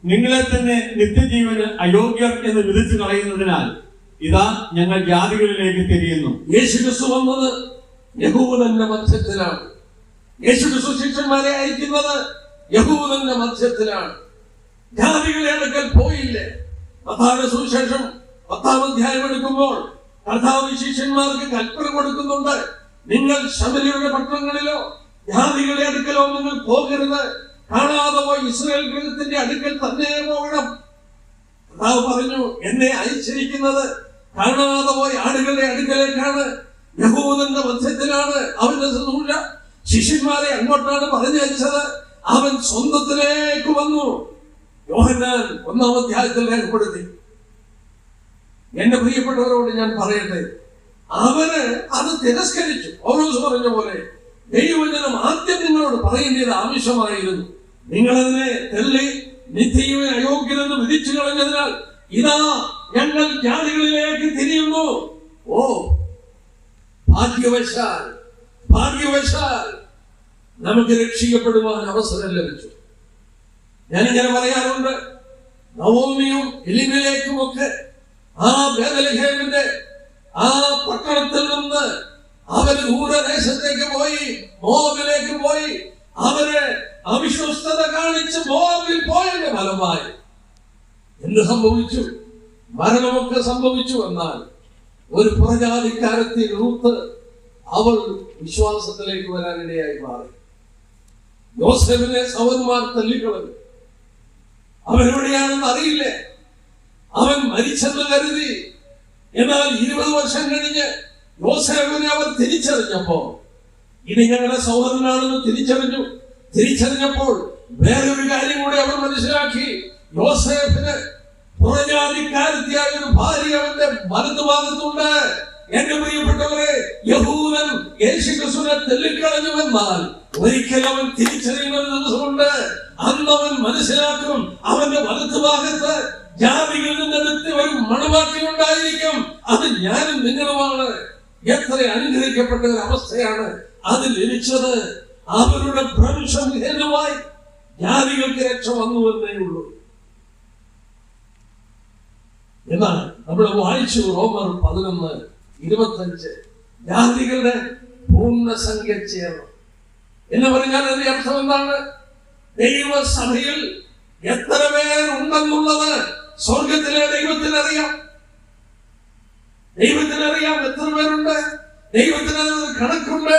നിങ്ങളെ തന്നെ നിത്യജീവന് അയോഗ്യർ എന്ന് വിധിച്ചു കളയുന്നതിനാൽ ഇതാ ഞങ്ങൾ ജാതികളിലേക്ക് തിരിയുന്നു. യേശുക്രിസ്തു വന്നത് യഹൂദന്റെ മധ്യത്തിലാണ്. യേശുക്രിസ്തു ശിഷ്യന്മാരെ അയക്കുന്നത് യഹൂദന്റെ മധ്യത്തിലാണ്. ജാതികളുടെ അടുക്കൽ പോയില്ലേ? മത്തായിയുടെ സുവിശേഷം 10-ാം അധ്യായം എടുക്കുമ്പോൾ കർത്താവ് ശിഷ്യന്മാർക്ക് കൽപ്പന കൊടുക്കുന്നുണ്ട്, നിങ്ങൾ ശമര്യരുടെ പട്ടണങ്ങളിലോ ജാതികളുടെ അടുക്കലോ നിങ്ങൾ പോകരുത്, കാണാതെ പോയി ഇസ്രായേൽ ഗൃഹത്തിന്റെ അടുക്കൽ തന്നെ പോകണം. കർത്താവ് പറഞ്ഞു, എന്നെ അയച്ചിരിക്കുന്നത് കാണാതെ പോയി ആടുകളുടെ അടുക്കലേക്കാണ്, യഹൂദന്റെ മധ്യത്തിലാണ് അവന്റെ ശുശ്രൂഷ. ശിഷ്യന്മാരെ അങ്ങോട്ടാണ് പറഞ്ഞയച്ചത്. അവൻ സ്വന്തത്തിലേക്ക് വന്നു. യോഹന്നാൻ 1-ാം അധ്യായത്തിൽ രേഖപ്പെടുത്തി. എന്റെ പ്രിയപ്പെട്ടവരോട് ഞാൻ പറയട്ടെ, അവന് അത് തിരസ്കരിച്ചു. പൗലോസ് പറഞ്ഞ പോലെ ദൈവവചനം ആദ്യം നിങ്ങളോട് പറയേണ്ടത് ആവശ്യമായിരുന്നു. നിങ്ങളതിനെ തള്ളി നിത്യജീവൻ അയോഗ്യരെന്ന് വിധിച്ചു കളഞ്ഞതിനാൽ ഇതാ ഞങ്ങൾ ജാതികളിലേക്ക് തിരിയുന്നു. ഓ ഭാഗ്യവശാൽ നമുക്ക് രക്ഷിക്കപ്പെടുവാൻ അവസരം ലഭിച്ചു. ഞാനിങ്ങനെ പറയാറുണ്ട്, നവോമിയും എലിമേലേക്കും ഒക്കെ ആ ബേത്ലഹേമിന്റെ ആ പട്ടണത്തിൽ നിന്ന് അവര് ദൂരദേശത്തേക്ക് പോയി, മോവാബിലേക്ക് പോയി. അവര് അവിശ്വസ്തത കാണിച്ച് മോവാബിൽ പോയതിന്റെ ഫലമായി എന്ത് സംഭവിച്ചു? മരണമൊക്കെ സംഭവിച്ചു. എന്നാൽ ഒരു പുറജാതിക്കാരത്തി റൂത്ത്, അവൾ വിശ്വാസത്തിലേക്ക് വരാനിടയായി മാറി. യോസേഫിനെ സഹോദരന്മാർ തല്ലിക്കളഞ്ഞു. അവനെവിടെയാണെന്ന് അറിയില്ലേ, അവൻ മരിച്ചെന്ന് കരുതി. എന്നാൽ 20 വർഷം കഴിഞ്ഞ് യോസേഫിനെ അവർ തിരിച്ചറിഞ്ഞപ്പോ ഇത് ഞങ്ങളുടെ സഹോദരനാണെന്ന് തിരിച്ചറിഞ്ഞപ്പോൾ വേറൊരു കാര്യം കൂടി അവർ മനസ്സിലാക്കി. യോസേഫിന് പുറജാതിക്കാരത്തിയായ ഒരു ഭാര്യ അവന്റെ വലതുഭാഗത്തുണ്ട്. എന്റെ പ്രിയപ്പെട്ടവരെ, യഹൂദൻ യേശുക്രിസ്തുവിനെ തള്ളിക്കളഞ്ഞുവെന്നാൽ ഒരിക്കൽ അവൻ തിരിച്ചറിയുന്ന ഒരു ദിവസമുണ്ട്. അന്ന് അവൻ മനസ്സിലാക്കും, അവന്റെ വലതുഭാഗത്ത് ജാതികളിൽ നിന്നെടുത്ത് ഒരു മണവാട്ടി ഉണ്ടായിരിക്കും. അത് ഞാനും നിങ്ങളുമാണ്. എത്ര അനുഗ്രഹിക്കപ്പെട്ട ഒരു അവസ്ഥയാണ് അത് ലഭിച്ചത്. അവരുടെ ഭ്രംശം ഹേതുവായി ജാതികൾക്ക് രക്ഷ വന്നുവെന്നേ ഉള്ളൂ. എന്നാൽ നമ്മൾ വായിച്ചു റോമർ 11:25 ജാതികളുടെ പൂർണ്ണസംഖ്യ ചേർന്നു എന്ന് പറഞ്ഞാൽ അതിന്റെ അർത്ഥം എന്താണ്? ദൈവസഭയിൽ എത്ര പേരുണ്ടെന്നുള്ളത് സ്വർഗത്തിലെ ദൈവത്തിനറിയാം. എത്ര പേരുണ്ട്. ദൈവത്തിന് അതിനൊരു കണക്കുണ്ട്.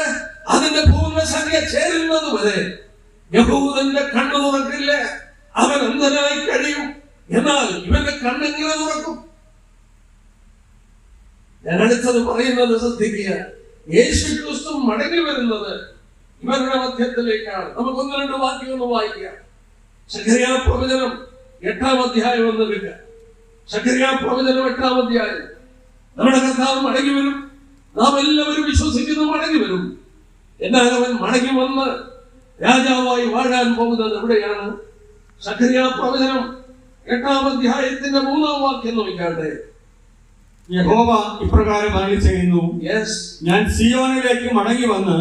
അതിന്റെ പൂർണ്ണസംഖ്യ ചേരുന്നത് വരെ യഹൂദന്റെ കണ്ണു തുറക്കില്ല. അവൻ അന്ധനായി കഴിയും. എന്നാൽ ഇവന്റെ കണ്ണെങ്ങനെ തുറക്കും? ഞാൻ അടുത്തത് പറയുന്നത് ശ്രദ്ധിക്കുക. യേശു ക്രിസ്തു മടങ്ങി വരുന്നത് ഇവരുടെ മധ്യത്തിലേക്കാണ്. നമുക്ക് 1-2 വാക്യങ്ങൾ വായിക്കാം. സഖറിയാ പ്രവചനം 8-ാം അധ്യായം എന്നെടുക്കുക. സഖറിയാ പ്രവചനം 8-ാം അധ്യായം. നമ്മുടെ കർത്താവ് മടങ്ങി വരും. നാം എല്ലാവരും വിശ്വസിക്കുന്നു മടങ്ങി വരും. എന്നാൽ അവൻ മടങ്ങി വന്ന് രാജാവായി വാഴാൻ പോകുന്നത് എവിടെയാണ്? സഖറിയാ പ്രവചനം 8-ാം അധ്യായത്തിന്റെ 3-ാം വാക്യം നോക്കാട്ടെ. യഹോവ ഇപ്രകാരം അരുളി ചെയ്യുന്നു, ഞാൻ സിയോനിലേക്ക് മടങ്ങി വന്ന്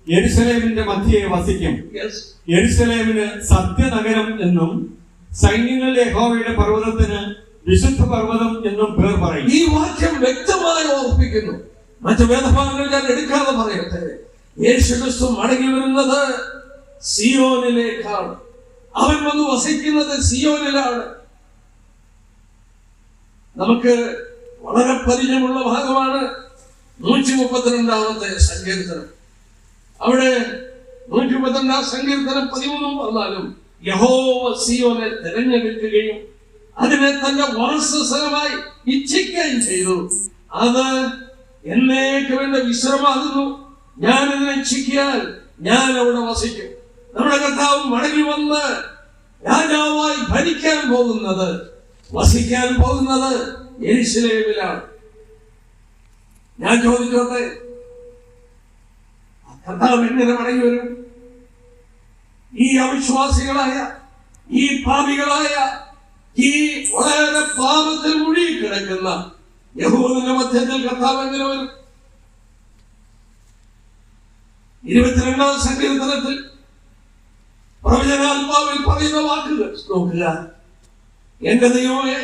യെരൂശലേമിന്റെ മധ്യേ വസിക്കും. യെരൂശലേമിന് സത്യനഗരം എന്നും സൈന്യങ്ങളുടെ യഹോവയുടെ പർവ്വതത്തിന് വിശുദ്ധ പർവ്വതം എന്നും പേർ പറയും. ഈ വാക്യം വ്യക്തമായി ഓർപ്പിക്കുന്നു. മറ്റു വേദഭാഗങ്ങൾ ഞാൻ എടുക്കാതെ പറയട്ടെ. യേശു ക്രിസ്തു മടങ്ങി വരുന്നത് സിയോനിലേക്കാണ്. അവൻ വന്ന് വസിക്കുന്നത് സിയോനിലാണ്. നമുക്ക് വളരെ പരിചയമുള്ള ഭാഗമാണ് 132-ാമത്തെ സങ്കീർത്തനം. അവിടെ 132-ാം സങ്കീർത്തനം 13-14 യഹോവ സിയോനെ തിരഞ്ഞെടുക്കുകയും അതിനെ തന്റെ വാസസ്ഥലമായി ഇച്ഛിക്കുകയും ചെയ്തു. അത് എന്നേക്കും എന്റെ വിശ്രമാകുന്നു. ഞാൻ ഇതിനെ ഇച്ഛിക്കിയാൽ ഞാൻ അവിടെ വസിക്കും. നമ്മുടെ കർത്താവ് മടങ്ങി വന്ന് രാജാവായി ഭരിക്കാൻ പോകുന്നത്, വസിക്കാൻ പോകുന്നത് യെരൂശലേമിലാണ്. ഞാൻ ചോദിച്ചോട്ടെ, കർത്താവ് എങ്ങനെ മടങ്ങി വരും? ഈ അവിശ്വാസികളായ, ഈ പാപികളായ, ഈ വളരെ പാപത്തിൽ മുഴുകി കിടക്കുന്ന യഹൂദന്റെ മധ്യത്തിൽ കർത്താവ് എങ്ങനെ വരും? 22-ാം സങ്കീർത്തനത്തിൽ പ്രവചനാത്മാവിൽ പറയുന്ന വാക്കുകൾ നോക്കുക. എന്റെ ദൈവമേ,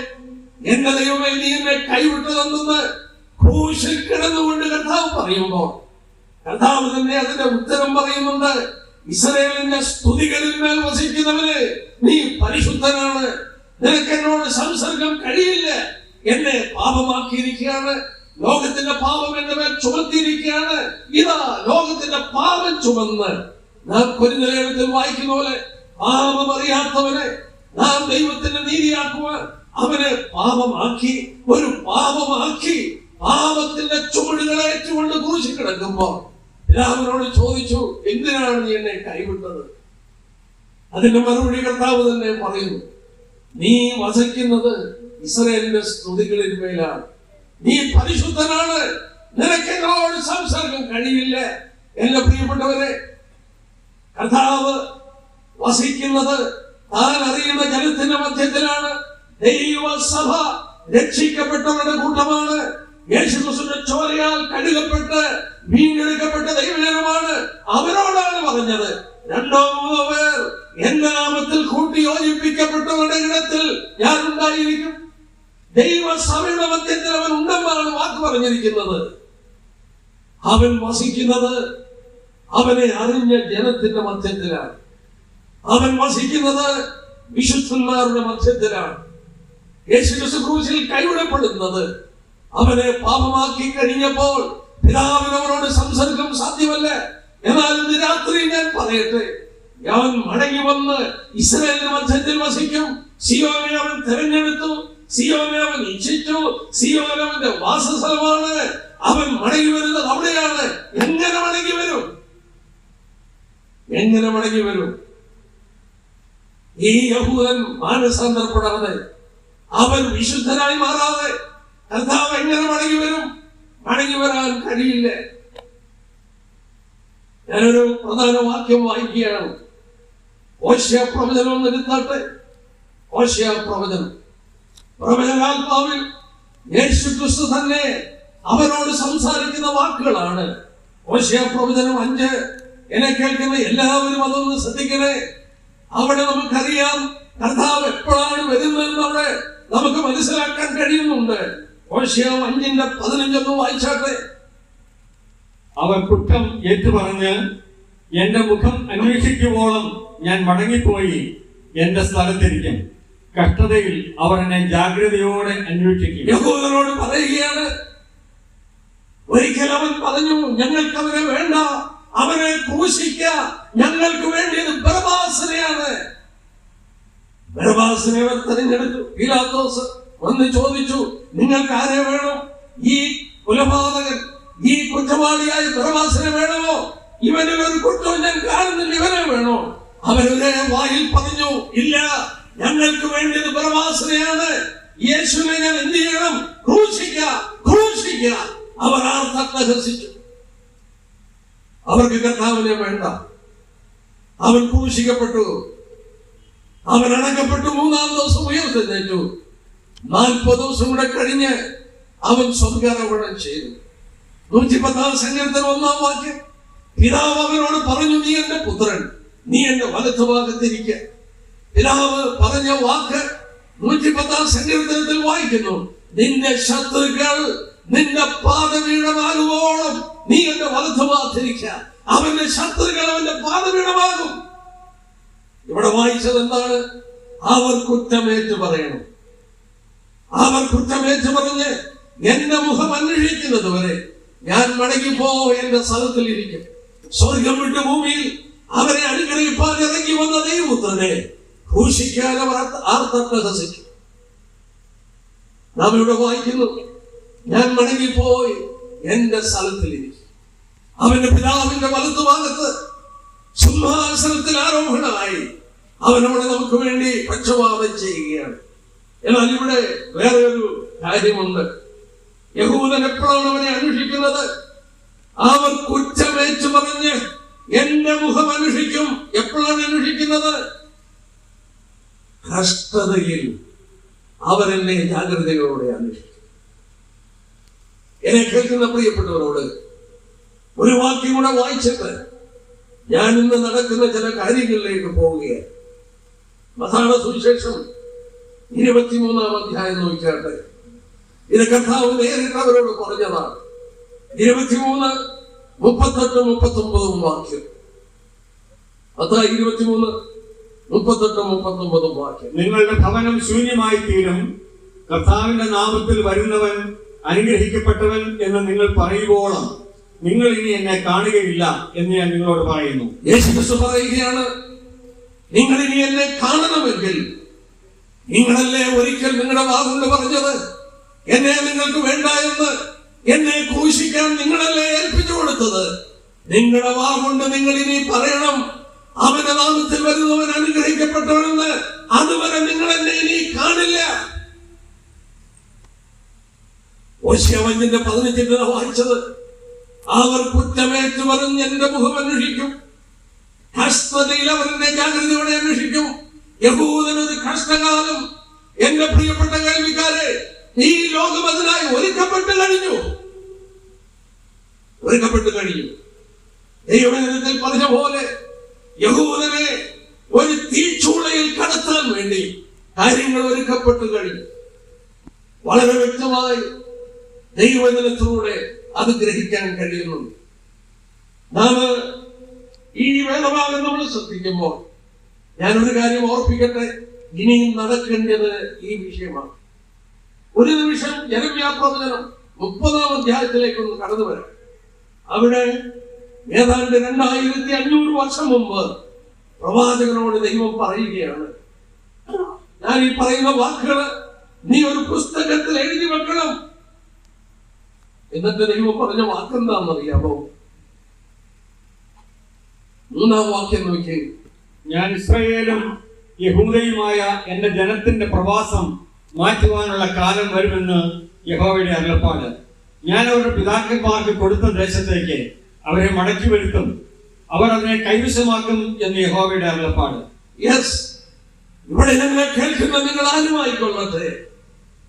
എന്റെ ദൈവമേ, നീ എന്നെ കൈവിട്ടതെന്ന് ക്രൂശിൽ കിടന്നുകൊണ്ട് കർത്താവ് പറയുമ്പോൾ കർത്താവ് തന്നെ അതിന്റെ ഉത്തരം പറയുന്നുണ്ട്. ഇസ്രായേലിന്റെ സ്തുതികളിൽ മേൽ വസിക്കുന്നവന് നീ പരിശുദ്ധനാണ്. നിനക്ക് എന്നോട് സംസർഗം കഴിയില്ല. എന്നെ പാപമാക്കിയിരിക്കുകയാണ്. ലോകത്തിന്റെ പാപം എന്റെ മേൽ ചുമത്തിയിരിക്കുകയാണ്. ഇതാ ലോകത്തിന്റെ പാപം ചുമന്ന് നാം കൊരിന്ത്യലേഖനത്തിൽ വായിക്കുന്ന പോലെ പാപം അറിയാത്തവനെ നാം ദൈവത്തിന്റെ നീതിയാക്കുവാൻ അവനെ പാപമാക്കി, ഒരു പാപമാക്കി പാപത്തിന്റെ ചുമടുകളേറ്റുകൊണ്ട് ക്രൂശിൽ കിടക്കുമ്പോൾ എല്ലാവരോട് ചോദിച്ചു, എന്തിനാണ് നീ എന്നെ കൈവിട്ടത്? അതിന്റെ മറുപടി കർത്താവ് തന്നെ പറയുന്നു, നീ വസിക്കുന്നത് ഇസ്രായേലിന്റെ സ്തുതികളിൽ മേലാണ്. നീ പരിശുദ്ധനാണ്. നിനക്ക് എന്നോട് സംസർഗം കഴിയില്ല. എന്റെ പ്രിയപ്പെട്ടവരെ, കർത്താവ് വസിക്കുന്നത് താൻ അറിയുന്ന ജനത്തിന്റെ മധ്യത്തിലാണ്. ദൈവസഭ രക്ഷിക്കപ്പെട്ടവരുടെ കൂട്ടമാണ്. യേശുക്രിസ്തുവിന്റെ ചോരയാൽ കഴുകപ്പെട്ട് വീണ്ടെടുക്കപ്പെട്ട ദൈവജനമാണ്. അവരോടാണ് പറഞ്ഞത്, 2-3 പേർ എന്റെ നാമത്തിൽ കൂട്ടി യോജിപ്പിക്കപ്പെട്ടവരുടെ ഇടത്തിൽ ഞാൻ ഉണ്ടായിരിക്കും. ദൈവസഭയുടെ മധ്യത്തിൽ അവൻ ഉണ്ടെന്നാണ് വാക്ക് പറഞ്ഞിരിക്കുന്നത്. അവൻ വസിക്കുന്നത് അവനെ അറിഞ്ഞ ജനത്തിന്റെ മധ്യത്തിലാണ്. അവൻ വസിക്കുന്നത് വിശുദ്ധന്മാരുടെ മധ്യത്തിലാണ്. യേശുക്രിസ്തു ക്രൂശിൽ കൈവിടപ്പെടുന്നത് അവനെ പാപമാക്കി കഴിഞ്ഞപ്പോൾ പിതാവിന് അവനോട് സംസർഗം സാധ്യമല്ല. എന്നാൽ ഇന്ന് രാത്രി ഞാൻ പറയട്ടെ, അവൻ മടങ്ങി വന്ന് ഇസ്രായേലിന്റെ മധ്യത്തിൽ വസിക്കും. സിയോനെ അവൻ തെരഞ്ഞെടുത്തു, സിയോനെ അവൻ ഇച്ഛിച്ചു, സിയോൻ അവന്റെ വാസസ്ഥലമാണ്. അവൻ മടങ്ങി വരുന്നത് അവിടെയാണ്. എങ്ങനെ മടങ്ങി വരും? എങ്ങനെ മടങ്ങി വരും? ഈ യഹൂദൻ മാനസാന്തരപ്പെടാതെ, അവൻ വിശുദ്ധനായി മാറാതെ കർത്താവ് എങ്ങനെ മടങ്ങി വരും? മടങ്ങി വരാൻ കഴിയില്ല. ഞാനൊരു പ്രധാന വാക്യം വായിക്കുകയാണ്. ഹോശേയ പ്രവചനം ഒന്ന് എടുത്താട്ടെ. ഹോശേയ പ്രവചനം, പ്രവചനാത്മാവിൽ യേശുക്രിസ്തു തന്നെ അവനോട് സംസാരിക്കുന്ന വാക്കുകളാണ്. ഹോശേയ പ്രവചനം 5. എന്നെ കേൾക്കുന്ന എല്ലാവരും അതൊന്ന് ശ്രദ്ധിക്കണേ. അവിടെ നമുക്കറിയാം കർത്താവ് എപ്പോഴാണ് വരുന്നതെന്ന് അവിടെ നമുക്ക് മനസ്സിലാക്കാൻ കഴിയുന്നുണ്ട്. ഹോശേയ 5:15 വായിച്ചാട്ടെ. അവർ കുറ്റം ഏറ്റുപറഞ്ഞ് എന്റെ മുഖം അന്വേഷിക്കുവോളം ഞാൻ മടങ്ങിപ്പോയി എന്റെ സ്ഥലത്തിരിക്കും. കഷ്ടതയിൽ അവർ എന്നെ ജാഗ്രതയോടെ അന്വേഷിക്കും. യഹൂദരോട് പറയുകയാണ്, ഒരിക്കൽ അവൻ പറഞ്ഞു, ഞങ്ങൾക്ക് അവനെ വേണ്ട, അവനെ ക്രൂശിക്ക, ഞങ്ങൾക്ക് വേണ്ടിയത് ബർബാസിനെയാണ്. ബർബാസിനെ അവർ തെരഞ്ഞെടുത്തു. പീലാത്തോസ് വന്ന് ചോദിച്ചു, നിങ്ങൾക്ക് ആരെ വേണം? ഈ കൊലപാതകൻ, ഈ കുറ്റവാളിയായ ബർബാസിനെ വേണമോ? ഇവനിൽ ഒരു കുറ്റവും ഞാൻ കാണുന്നില്ല, ഇവനെ വേണോ? അവരുടെ വായിൽ പറഞ്ഞു, ഇല്ല, ഞങ്ങൾക്ക് വേണ്ടിയത് ബർബാസിനെയാണ്. യേശുവിനെ ഞാൻ എന്ത് ചെയ്യണം? ക്രൂശിക്ക, ക്രൂശിക്ക. അവർ ആർത്തട്ടഹസിച്ചു. അവർക്ക് കർത്താവിനെ വേണ്ട. അവൻ ക്രൂശിക്കപ്പെട്ടു, അവൻ അടക്കപ്പെട്ടു, 3-ാം ദിവസം ഉയർത്തെഴുന്നേറ്റു. 40 ദിവസം കൂടെ കഴിഞ്ഞ് അവൻ സ്വർഗ്ഗാരോഹണം ചെയ്തു. 110-ാം സങ്കീർത്തനം 1-ാം വാക്യം, പിതാവ് അവനോട് പറഞ്ഞു, നീ എന്റെ പുത്രൻ, നീ എന്റെ വലത്തുഭാഗത്തിരിക്ക. പിതാവ് പറഞ്ഞ വാക്ക് 110-ാം സങ്കീർത്തനത്തിൽ വായിക്കുന്നു, നിന്റെ ശത്രുക്കൾ നിന്റെ പാദപീഠമാകുവോളം നീ എന്റെ വലത്തുഭാഗത്തിരിക്ക. അവന്റെ ശത്രുക്കൾ അവന്റെ പാദപീഠമാകും. ഇവിടെ വായിച്ചത് എന്താണ്? അവർ കുറ്റമേറ്റു പറയണം. അവർ കുറ്റമേറ്റു പറഞ്ഞ് എന്റെ മുഖം അന്വേഷിക്കുന്നത് വരെ ഞാൻ മടങ്ങിപ്പോ എന്റെ സ്ഥലത്തിൽ ഇരിക്കും. സ്വർഗം വിട്ട് ഭൂമിയിൽ അവരെ അനുഗ്രഹിപ്പാൻ ഇറങ്ങി വന്ന ദൈവപുത്രനെ ക്രൂശിക്കാൻ അവർ ആർത്തട്ടഹസിച്ചു. നാം ഇവിടെ വായിക്കുന്നു, ഞാൻ മടങ്ങിപ്പോയി എന്റെ സ്ഥലത്തിൽ ഇരിക്കും. അവന്റെ പിതാവിന്റെ വലത്തുഭാഗത്ത് സിംഹാസനത്തിൽ ആരോഹണമായി അവനവിടെ നമുക്ക് വേണ്ടി പക്ഷപാതം ചെയ്യുകയാണ്. എന്നാൽ ഇവിടെ വേറെ ഒരു കാര്യമുണ്ട്. യഹൂദൻ എപ്പോഴാണ് അവനെ അന്വേഷിക്കുന്നത്? അവർ കുറ്റമേറ്റു പറഞ്ഞ് എന്റെ മുഖം അന്വേഷിക്കും. എപ്പോഴാണ് അന്വേഷിക്കുന്നത്? കഷ്ടതയിൽ അവരെന്നെ ജാഗ്രതയോടെ അന്വേഷിക്കും. എന്നെ കേൾക്കുന്ന പ്രിയപ്പെട്ടവരോട് ഒരു വാക്യം കൂടെ വായിച്ചിട്ട് ഞാൻ ഇന്ന് നടക്കുന്ന ചില കാര്യങ്ങളിലേക്ക് പോവുകയാണ്. മത്തായിയുടെ സുവിശേഷം 23-ാം അധ്യായം നോക്കിയാട്ടെ. ഇത് കർത്താവ് നേരിട്ട് അവരോട് പറഞ്ഞതാണ്. 23, 38, 39 വാക്യം. മത്തായി 23, 38, 39 വാക്യം. നിങ്ങളുടെ ഭവനം ശൂന്യമായി തീരും, കർത്താവിന്റെ നാമത്തിൽ വരുന്നവൻ അനുഗ്രഹിക്കപ്പെട്ടവൻ എന്ന് നിങ്ങൾ പറയുവോളം നിങ്ങൾ ഇനി എന്നെ കാണുകയില്ല എന്ന് ഞാൻ നിങ്ങളോട് പറയുന്നു. യേശുക്രിസ്തു പറയുകയാണ്, നിങ്ങൾ ഇനി എന്നെ കാണണമെങ്കിൽ നിങ്ങളല്ലേ ഒരിക്കൽ നിങ്ങളുടെ വാഗുകൊണ്ട് പറഞ്ഞത് എന്നെ നിങ്ങൾക്ക് വേണ്ട എന്ന്. എന്നെ ക്രൂശിക്കാൻ നിങ്ങളല്ലേ ഏൽപ്പിച്ചു കൊടുത്തത്. നിങ്ങളുടെ വാഗുകൊണ്ട് നിങ്ങൾ ഇനി പറയണം, അവന്റെ നാമത്തിൽ വരുന്നവൻ അനുഗ്രഹിക്കപ്പെട്ടവനെന്ന്. അതുവരെ നിങ്ങൾ എന്നെ ഇനി കാണില്ല. ഹോശേയ 5:15 വായിച്ചത്, അവർ കുറ്റമേറ്റു പറഞ്ഞ് എന്റെ മുഖം അന്വേഷിക്കും. കഷ്ടതയിൽ അവരുടെ ജാഗ്രതയോടെ അന്വേഷിക്കും. യഹൂദനൊരു കഷ്ടകാലം. എന്റെ പ്രിയപ്പെട്ട കേൾവിക്കാരെ, ഈ ലോകം അതിനായി ഒരുക്കപ്പെട്ടു കഴിഞ്ഞു. ദൈവത്തിൽ പറഞ്ഞ പോലെ യഹൂദനെ ഒരു തീച്ചൂളയിൽ കടത്താൻ വേണ്ടി കാര്യങ്ങൾ ഒരുക്കപ്പെട്ടു കഴിഞ്ഞു. വളരെ വ്യക്തമായി ദൈവജനത്തിലൂടെ അത് ഗ്രഹിക്കാൻ കഴിയുന്നുണ്ട്. നാം ഈ വേദഭാഗം നമ്മൾ ശ്രദ്ധിക്കുമ്പോൾ ഞാനൊരു കാര്യം ഓർപ്പിക്കട്ടെ. ഇനിയും നടക്കേണ്ടത് ഈ വിഷയമാണ്. ഒരു നിമിഷം യെരമ്യാ പ്രവചനം 30-ാം അധ്യായത്തിലേക്കൊന്ന് കടന്നു വരാം. അവിടെ ഏതാണ്ട് 2500 വർഷം മുമ്പ് പ്രവാചകനോട് ദൈവം പറയുകയാണ്, ഞാൻ ഈ പറയുന്ന വാക്കുകൾ നീ ഒരു പുസ്തകത്തിൽ എഴുതി വെക്കണം. എന്നിട്ട് ദൈവം പറഞ്ഞ വാക്കെന്താണെന്നറിയാമോ? 3-ാം വാക്യം നോക്കി, ഞാൻ ഇസ്രായേലും യഹൂദയുമായ എന്റെ ജനത്തിന്റെ പ്രവാസം മാറ്റുവാനുള്ള കാലം വരുമെന്ന് യഹോവയുടെ അരുളപ്പാട്. ഞാൻ അവരുടെ പിതാക്കന്മാർക്ക് കൊടുത്ത ദേശത്തേക്ക് അവരെ മടക്കി വരുത്തും, അവർ അതിനെ കൈവശമാക്കും എന്ന് യഹോവയുടെ അരുളപ്പാട്. യെസ്, ഇവിടെ ഞങ്ങളെ കേൾക്കുന്ന നിങ്ങൾ ആരുമായിക്കൊള്ളട്ടെ,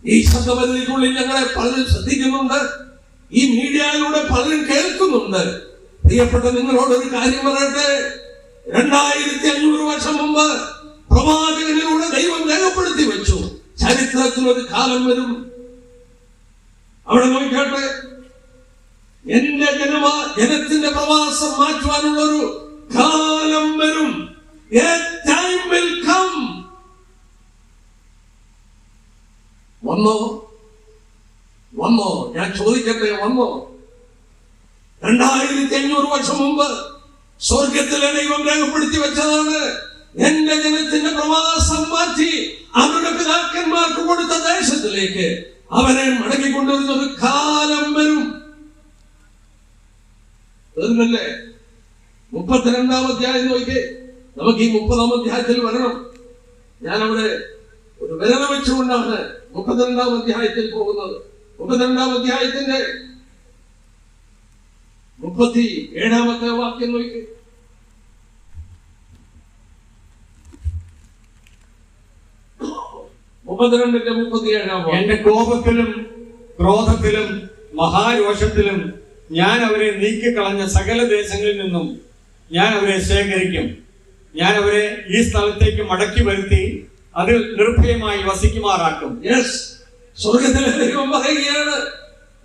ഈ ശബ്ദപരിധിക്കുള്ളിൽ ഞങ്ങളെ പലരും ശ്രദ്ധിക്കുന്നുണ്ട്, ഈ മീഡിയയിലൂടെ പലരും കേൾക്കുന്നുണ്ട്. പ്രിയപ്പെട്ട നിങ്ങളോട് ഒരു കാര്യം പറയട്ടെ. 2500 വർഷം മുമ്പ് പ്രവാചകനിലൂടെ ദൈവം രേഖപ്പെടുത്തി വെച്ചു, ചരിത്രത്തിൽ ഒരു കാലം വരും. അവിടെ നോക്കട്ടെ, എന്റെ ജനത്തിന്റെ പ്രവാസം മാറ്റുവാനുള്ള ഒരു കാലം വരും. A time will come. വന്നോ? ഞാൻ ചോദിക്കട്ടെ, വന്നോ? 2500 വർഷം മുമ്പ് സ്വർഗത്തിലെ ദൈവം രേഖപ്പെടുത്തി വെച്ചതാണ്. എന്റെ ജനത്തിന്റെ പ്രവാസം മാറ്റി അവരുടെ പിതാക്കന്മാർക്ക് കൊടുത്ത ദേശത്തിലേക്ക് അവരെ മടങ്ങിക്കൊണ്ടുവരുന്ന ഒരു കാലം വരും. തീർന്നല്ലേ? 32-ാം അധ്യായം നോക്കി. നമുക്ക് ഈ 30-ാം അധ്യായത്തിൽ വരണം. ഞാൻ അവിടെ ഒരു വിരൽ വെച്ചുകൊണ്ടാണ് 32-ാം അധ്യായത്തിൽ പോകുന്നത്. 32-ാം അധ്യായത്തിന്റെ 37-ാമത്തെ വാക്യം നോക്കി. എന്റെ കോപത്തിലും ക്രോധത്തിലും മഹാരോഷത്തിലും ഞാൻ അവരെ നീക്കിക്കളഞ്ഞ സകല ദേശങ്ങളിൽ നിന്നും ഞാൻ അവരെ ശേഖരിക്കും. ഞാൻ അവരെ ഈ സ്ഥലത്തേക്ക് മടക്കി വരുത്തി അതിൽ നിർഭയമായി വസിക്കുമാറാക്കും. സ്വർഗത്തിലെ ദൈവം പറയുകയാണ്,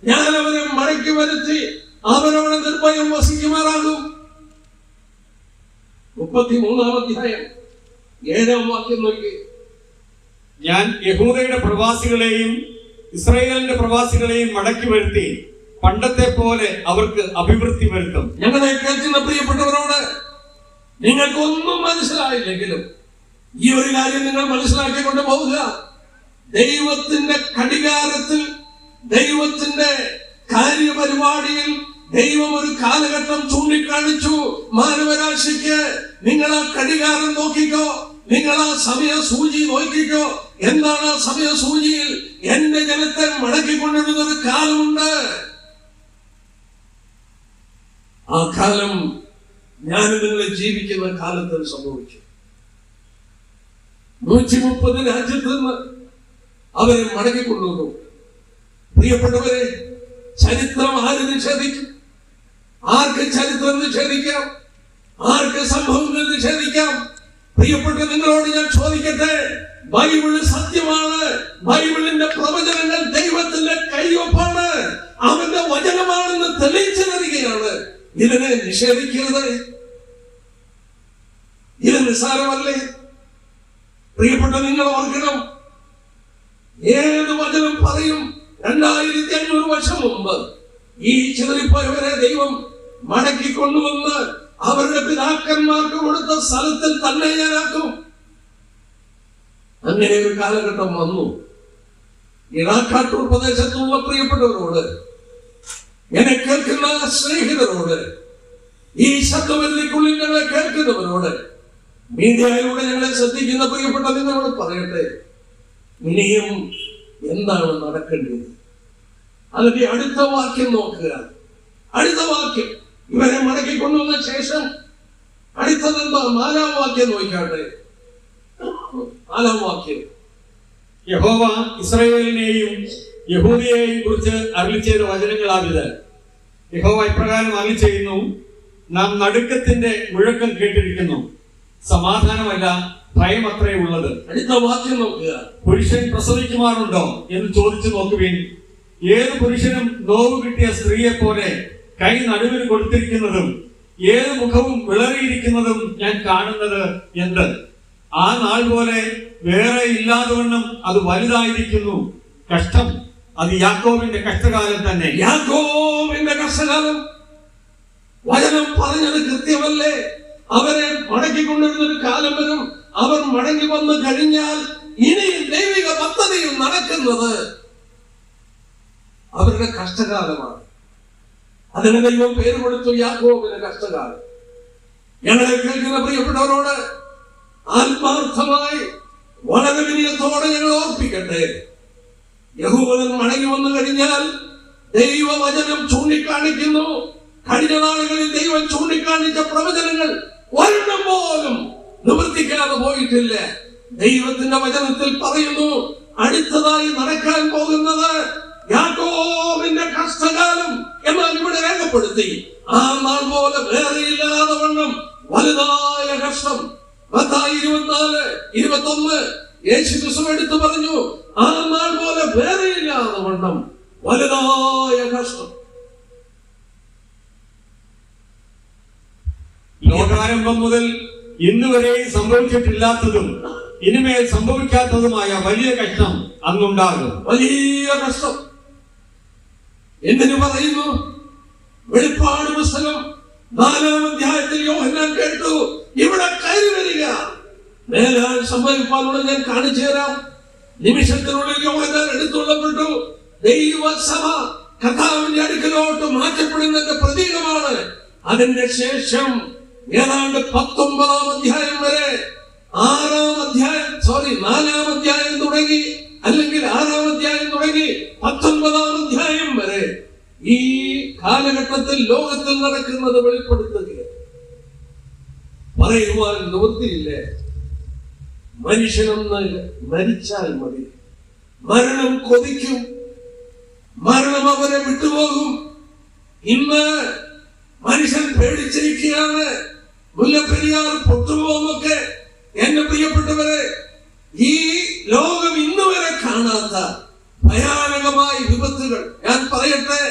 ഞാൻ അവരെ മടക്കി വരുത്തി അവരവിടെ നിർഭയം വസിക്കുമാറാകും. 33-ാം അധ്യായം 7-ാം വാക്യം നോക്കി. ഞാൻ യഹൂദയുടെ പ്രവാസികളെയും ഇസ്രായേലിന്റെ പ്രവാസികളെയും മടക്കി വരുത്തി പണ്ടത്തെ പോലെ അവർക്ക് അഭിവൃദ്ധി വരുത്തും. ഞങ്ങളെ കേൾക്കുന്ന പ്രിയപ്പെട്ടവരോട്, നിങ്ങൾക്കൊന്നും മനസ്സിലായില്ലെങ്കിലും ഈ ഒരു കാര്യം നിങ്ങൾ മനസ്സിലാക്കിക്കൊണ്ട് പോവുക. ദൈവത്തിന്റെ ഘടികാരത്തിൽ, ദൈവത്തിന്റെ കാര്യപരിപാടിയിൽ ദൈവം ഒരു കാലഘട്ടം ചൂണ്ടിക്കാണിച്ചു മാനവരാശിക്ക്. നിങ്ങൾ ആ ഘടികാരം നോക്കിക്കോ, നിങ്ങൾ ആ സമയ സൂചി നോക്കിക്കോ. എന്താണ് ആ സമയ സൂചിയിൽ? എന്റെ ജനത്തെ മടക്കിക്കൊണ്ടിരുന്ന ഒരു കാലമുണ്ട്. ആ കാലം ഞാൻ നിങ്ങളെ ജീവിക്കുന്ന കാലത്തിൽ സംഭവിച്ചു. 130 രാജ്യത്ത് നിന്ന് അവരെ മടക്കിക്കൊണ്ടുവന്നു. പ്രിയപ്പെട്ടവരെ, ചരിത്രം ആര് നിഷേധിക്കും? ആർക്ക് ചരിത്രം നിഷേധിക്കാം? ആർക്ക് സംഭവങ്ങൾ നിഷേധിക്കാം? പ്രിയപ്പെട്ട നിങ്ങളോട് ഞാൻ ചോദിക്കട്ടെ, ബൈബിള് സത്യമാണ്. ബൈബിളിന്റെ പ്രവചനങ്ങൾ ദൈവത്തിന്റെ കൈവപ്പാണ്, അവന്റെ വചനമാണെന്ന് തെളിയിച്ചു തരികയാണ്. ഇതിനെ നിഷേധിക്കരുത്. ഇത് നിസ്സാരമല്ലേ? പ്രിയപ്പെട്ട നിങ്ങൾ ഓർക്കണം, ഏത് വചനം പറയും 2500 വർഷം മുമ്പ് ഈ ചിതറിപ്പോയവരെ ദൈവം മടക്കിക്കൊണ്ടുവന്ന് അവരുടെ പിതാക്കന്മാർക്ക് കൊടുത്ത സ്ഥലത്തിൽ തന്നെ ഞാനാക്കും. അങ്ങനെ ഒരു കാലഘട്ടം വന്നു. ഇറാഖാട്ടൂർ പ്രദേശത്തുള്ള പ്രിയപ്പെട്ടവരോട്, എന്നെ കേൾക്കുന്ന സ്നേഹിതരോട്, ഈ ശബ്ദവല്ലിക്കുള്ളിൽ ഞങ്ങളെ കേൾക്കുന്നവരോട്, മീഡിയയിലൂടെ ഞങ്ങളെ ശ്രദ്ധിക്കുന്ന പ്രിയപ്പെട്ട നിങ്ങളോട് പറയട്ടെ, ഇനിയും എന്താണ് നടക്കേണ്ടത്? അതിന്റെ അടുത്ത വാക്യം നോക്കുക. അടുത്ത വാക്യം ഇവരെ മടക്കിക്കൊണ്ടുവന്ന ശേഷം അടുത്തതെന്താ? 4-ാം വാക്യം നോക്കാട്ടെ. 4-ാം വാക്യം. യഹോവ ഇസ്രായേലിനെയും യഹൂദയെയും കുറിച്ച് അരുളിച്ചെയ്ത വചനങ്ങളാവിത്. യഹോവ ഇപ്രകാരം അരുളിച്ചെയ്യുന്നു, നാം നടുക്കത്തിന്റെ മുഴക്കം കേട്ടിരിക്കുന്നു, സമാധാനമല്ല, ഭയമത്രേ ഉള്ളത്. അടുത്ത വാക്യം നോക്കുക. പുരുഷൻ പ്രസവിക്കുമാറുണ്ടോ എന്ന് ചോദിച്ചു നോക്കുവിൻ. ഏത് പുരുഷനും നോവ് കിട്ടിയ സ്ത്രീയെ പോലെ കൈ നടുവിന് കൊടുത്തിരിക്കുന്നതും ഏത് മുഖവും വിളറിയിരിക്കുന്നതും ഞാൻ കാണുന്നത് എന്ത്? ആ നാൾ പോലെ വേറെ ഇല്ലാതവണ്ണം അത് വലുതായിരിക്കുന്നു. കഷ്ടം, അത് യാക്കോബിന്റെ കഷ്ടകാലം തന്നെ. യാക്കോബിന്റെ കഷ്ടകാലം. വചനം പറഞ്ഞത് കൃത്യമല്ലേ? അവരെ മടക്കിക്കൊണ്ടിരുന്ന ഒരു കാലം വരും. അവർ മടങ്ങി വന്നു കഴിഞ്ഞാൽ ഇനി ദൈവിക പദ്ധതിയും നടക്കുന്നത് അവരുടെ കഷ്ടകാലമാണ്. അതിന് ദൈവം പേര് കൊടുത്തു യാക്കോബിന്റെ കഷ്ടകാലം. ഞങ്ങളെ കേൾക്കുന്ന പ്രിയപ്പെട്ടവരോട് ആത്മാർത്ഥമായി വളരെ വിനയത്തോടെ ഞങ്ങൾ ഓർപ്പിക്കട്ടെ, യഹൂദൻ മടങ്ങി വന്നു കഴിഞ്ഞാൽ ദൈവവചനം ചൂണ്ടിക്കാണിക്കുന്നു. കഴിഞ്ഞ നാളുകളിൽ ദൈവം ചൂണ്ടിക്കാണിച്ച പ്രവചനങ്ങൾ ഒരെണ്ണം പോലും നിവർത്തിക്കാതെ പോയിട്ടില്ല. ദൈവത്തിന്റെ വചനത്തിൽ പറയുന്നു, അടുത്തതായി നടക്കാൻ പോകുന്നത് യാക്കോബിന്റെ കഷ്ടകാലം. എന്നാൽ ഇവിടെ രേഖപ്പെടുത്തി, ആ നാൾ പോലെ വേറെയില്ലാതെ വണ്ണം വലുതായ കഷ്ടം. മത്തായി 24:21 യേശുക്രിസ്തു എടുത്തു പറഞ്ഞു, ആ നാൾ പോലെ വേറെയില്ലാതെ വണ്ണം വലുതായ കഷ്ടം. ലോകാരംഭം മുതൽ ഇന്ന് വരെയും സംഭവിച്ചിട്ടില്ലാത്തതും ഇനിമേൽ സംഭവിക്കാത്തതുമായ വലിയ കഷ്ടം അന്നുണ്ടാകും. വലിയ കഷ്ടം. എന്തിനു പറയുന്നു? വെളിപ്പാട് പുസ്തകം 4-ാം അധ്യായത്തിൽ യോഹന്നാൻ കേട്ടു, ഇവിടെ കയറി വരിക, മേലാൽ സംഭവിക്കാനുള്ളത് ഞാൻ കാണിച്ചു തരാം. നിമിഷത്തിനുള്ളിൽ യോഹന്നാൻ എടുത്തുകൊള്ളപ്പെട്ടു. ദൈവസഭ കർത്താവിന്റെ അടുക്കലോട്ട് മാറ്റപ്പെടുന്നതിന്റെ പ്രതീകമാണ്. അതിന്റെ ശേഷം ഏതാണ്ട് 19-ാം അധ്യായം വരെ 4-ാം അധ്യായം തുടങ്ങി, അല്ലെങ്കിൽ 6-ാം അധ്യായം തുടങ്ങി 19-ാം അധ്യായം വരെ ഈ കാലഘട്ടത്തിൽ ലോകത്തിൽ നടക്കുന്നത് വെളിപ്പെടുത്തുകയാണ്. പറയുവാൻ നിവൃത്തിയില്ലേ. മനുഷ്യനൊന്ന് മരിച്ചാൽ മതി, മരണം കൊതിക്കും, മരണം അവരെ വിട്ടുപോകും. ഇന്ന് മനുഷ്യൻ പേടിച്ചിരിക്കുകയാണ്. മുല്ലപ്പെരിയാർ പൊട്ടുപോകുമൊക്കെ. എന്റെ പ്രിയപ്പെട്ടവരെ, ഈ ലോകം ഇന്ന് വരെ കാണാത്ത ഭയാനകമായ വിപത്തുകൾ ഞാൻ പറയട്ടെ.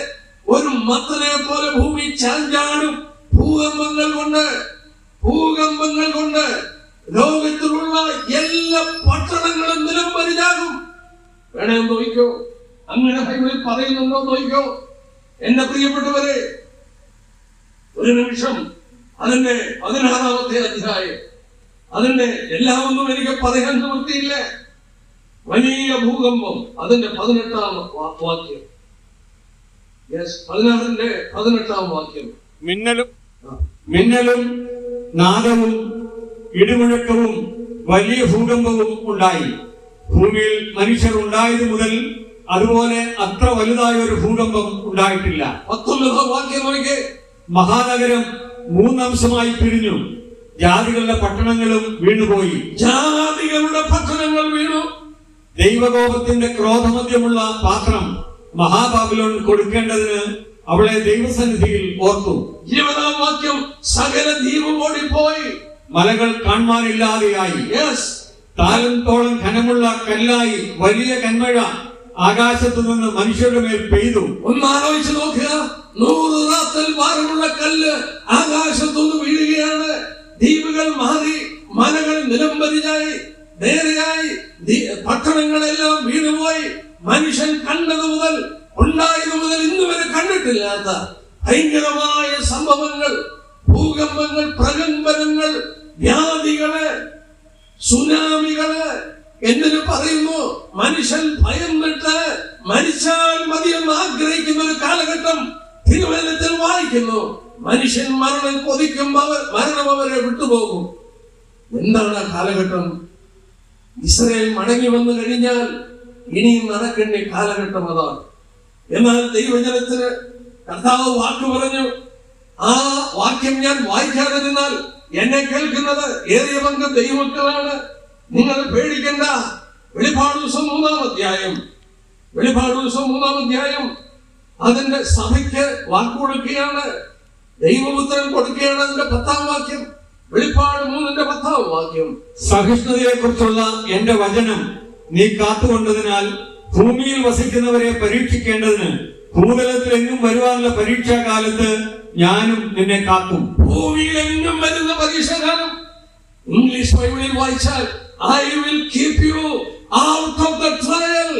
ഒരു മത്തനെ പോലെ ഭൂമി ചാഞ്ചാടും. ഭൂകമ്പങ്ങൾ കൊണ്ട് ലോകത്തിലുള്ള എല്ലാ പട്ടണങ്ങളും നിലംപരിചാകും. വേണേ നോക്കിക്കോ, അങ്ങനെ ബൈബിളിൽ പറയുന്നുണ്ടോ നോക്കിക്കോ. എന്റെ പ്രിയപ്പെട്ടവരെ, ഒരു നിമിഷം അതിന്റെ 16-ാമത്തെ അധ്യായം, അതിന്റെ എല്ലാമൊന്നും എനിക്ക് പറയാൻ നിവൃത്തിയില്ല. വലിയ ഭൂകമ്പം, അതിന്റെ 18-ാം വാക്യം. 16-ന്റെ 18-ാം വാക്യം. മിന്നലും നാദവും ഇടിമുഴക്കവും വലിയ ഭൂകമ്പവും ഉണ്ടായി. ഭൂമിയിൽ മനുഷ്യർ ഉണ്ടായത് മുതൽ അതുപോലെ അത്ര വലുതായ ഒരു ഭൂകമ്പം ഉണ്ടായിട്ടില്ല. 19-ാം വാക്യം നോക്കിക്കേ. മഹാനഗരം 3 അംശമായി പിരിഞ്ഞു, ജാതികളുടെ പട്ടണങ്ങളും വീണുപോയി. ജാതികളുടെ പട്ടണങ്ങൾ വീണു. ദൈവകോപത്തിന്റെ ക്രോധമധ്യമുള്ള പാത്രം മഹാബാബിലോൺ കൊടുക്കേണ്ടതിന് അവളെ ദൈവസന്നിധിയിൽ ഓർത്തു. 20-ാം വാക്യം. സകല ദ്വീപും ഓടിപ്പോയി, മലകൾ കാണുവാനില്ലാതെയായി. താലത്തോളം ഘനമുള്ള കല്ലായി വലിയ കന്മഴ ആകാശത്തു നിന്ന് മനുഷ്യരുടെ മേൽ പെയ്തു. ഒന്ന് ആലോചിച്ച് നോക്കുക. 100 റാത്തൽ ഭാരമുള്ള കല്ല് ആകാശത്തുനിന്ന് വീഴുകയാണ്. ദ്വീപുകൾ മാറി, മലകൾ നിലംപരിചായി, നേരെയായി, പട്ടണങ്ങളെല്ലാം വീണുപോയി. മനുഷ്യൻ കണ്ടത് മുതൽ, ഉണ്ടായത് മുതൽ ഇന്ന് വരെ കണ്ടിട്ടില്ലാത്ത ഭയങ്കരമായ സംഭവങ്ങൾ, ഭൂകമ്പങ്ങൾ, പ്രകമ്പനങ്ങൾ, വ്യാധികള്, സുനാമികള്. എന്തിനു പറയുന്നു? മനുഷ്യൻ ഭയന്നിട്ട് മരിച്ചാൽ മതിയെന്ന് ആഗ്രഹിക്കുന്ന ഒരു കാലഘട്ടം തിരുവചനത്തിൽ വായിക്കുന്നു. മനുഷ്യൻ മരണം കൊതിക്കുമ്പോൾ മരണം അവരെ വിട്ടുപോകും. എന്താണ് ആ കാലഘട്ടം? ഇസ്രായേൽ മടങ്ങി വന്നു കഴിഞ്ഞാൽ ഇനിയും നടക്കേണ്ട കാലഘട്ടം അതാണ്. എന്നാൽ ദൈവജനത്തിന് കർത്താവ് വാക്ക് പറഞ്ഞു. ആ വാക്യം ഞാൻ വായിക്കാതിരുന്നാൽ എന്നെ കേൾക്കുന്നത് ഏറിയ പങ്ക് ദൈവമക്കളാണ്. നിങ്ങൾ പേടിക്കണ്ട. വെളിപ്പാട് ദിവസം 3-ാം അധ്യായം അതിന്റെ സഭയ്ക്ക് വാക്ക് കൊടുക്കുകയാണ്. ദൈവപുത്രൻ കൊടുക്കുകയാണ്. അതിന്റെ 10-ാം വാക്യം. വെളിപ്പാട് 3-ന്റെ 10-ാം വാക്യം. സഹിഷ്ണുതയെ കുറിച്ചുള്ള എന്റെ വചനം നീ കാത്തുകൊണ്ടതിനാൽ ഭൂമിയിൽ വസിക്കുന്നവരെ പരീക്ഷിക്കേണ്ടതിന് ഭൂതലത്തിലെങ്ങും വരുവാനുള്ള പരീക്ഷാകാലത്ത് ഞാനും നിന്നെ കാക്കും. ഭൂമിയിലെങ്ങും വരുന്ന പരീക്ഷാകാലം ഇംഗ്ലീഷ് ബൈബിളിൽ വായിച്ചാൽ I will keep you out of the trial.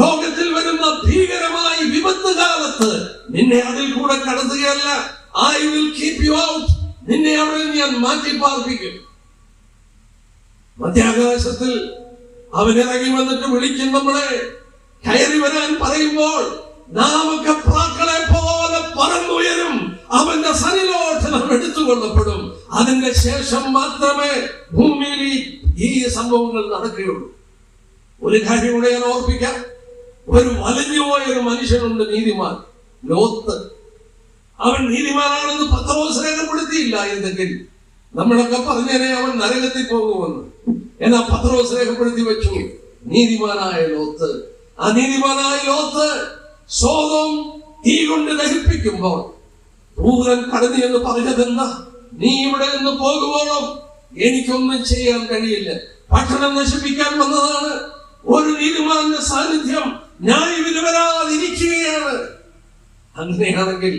ലോകത്തിൽ വരുന്ന ഭീകരമായ വിപത്ത് കാലത്ത് നിന്നെ അതിൽ കൂടെ കടത്തുകയല്ല. I will keep you out. നിന്നെ അവിടെ ഞാൻ മാറ്റി പാർപ്പിക്കും. മധ്യാകാശത്തിൽ അവൻ ഇറങ്ങി വന്നിട്ട് വിളിക്കും നമ്മളെ, കയറി വരാൻ പറയുമ്പോൾ നാമൊക്കെ പ്രാക്കളെ പോലെ പറന്നുയരും. അവന്റെ സനിലോട്ട് നാം എടുത്തുകൊള്ളപ്പെടും. അതിന്റെ ശേഷം മാത്രമേ ഭൂമിയിൽ ഈ സംഭവങ്ങൾ നടക്കുകയുള്ളൂ. ഒരു കാര്യം കൂടെ ഞാൻ ഓർപ്പിക്കാം. ഒരു വലഞ്ഞുപോയ ഒരു മനുഷ്യനുണ്ട്, നീതിമാൻ, ലോത്ത്. അവൻ നീതിമാനാണെന്ന് പത്രോസ് രേഖപ്പെടുത്തിയില്ല എന്നെങ്കിൽ നമ്മളൊക്കെ പറഞ്ഞേനെ അവൻ നരകത്തിൽ പോകുമെന്ന്. എന്നാൽ പത്രോസ് രേഖപ്പെടുത്തി വെച്ചു നീതിമാനായ ലോത്ത്. ആ നീതിമാനായ ലോത്ത് സോദോം തീ കൊണ്ട് ദഹിപ്പിക്കുമ്പോൾ ദൂതൻ കടന്നു എന്ന് പറഞ്ഞതെന്താ? നീ ഇവിടെ നിന്ന് പോകുവോളം എനിക്കൊന്നും ചെയ്യാൻ കഴിയില്ല. പട്ടണം നശിപ്പിക്കാൻ വന്നതാണ്. ഒരു നീതിമാന്റെ സാന്നിധ്യം ന്യായവിധി വരാതിരിക്കുകയാണ്. അങ്ങനെയാണെങ്കിൽ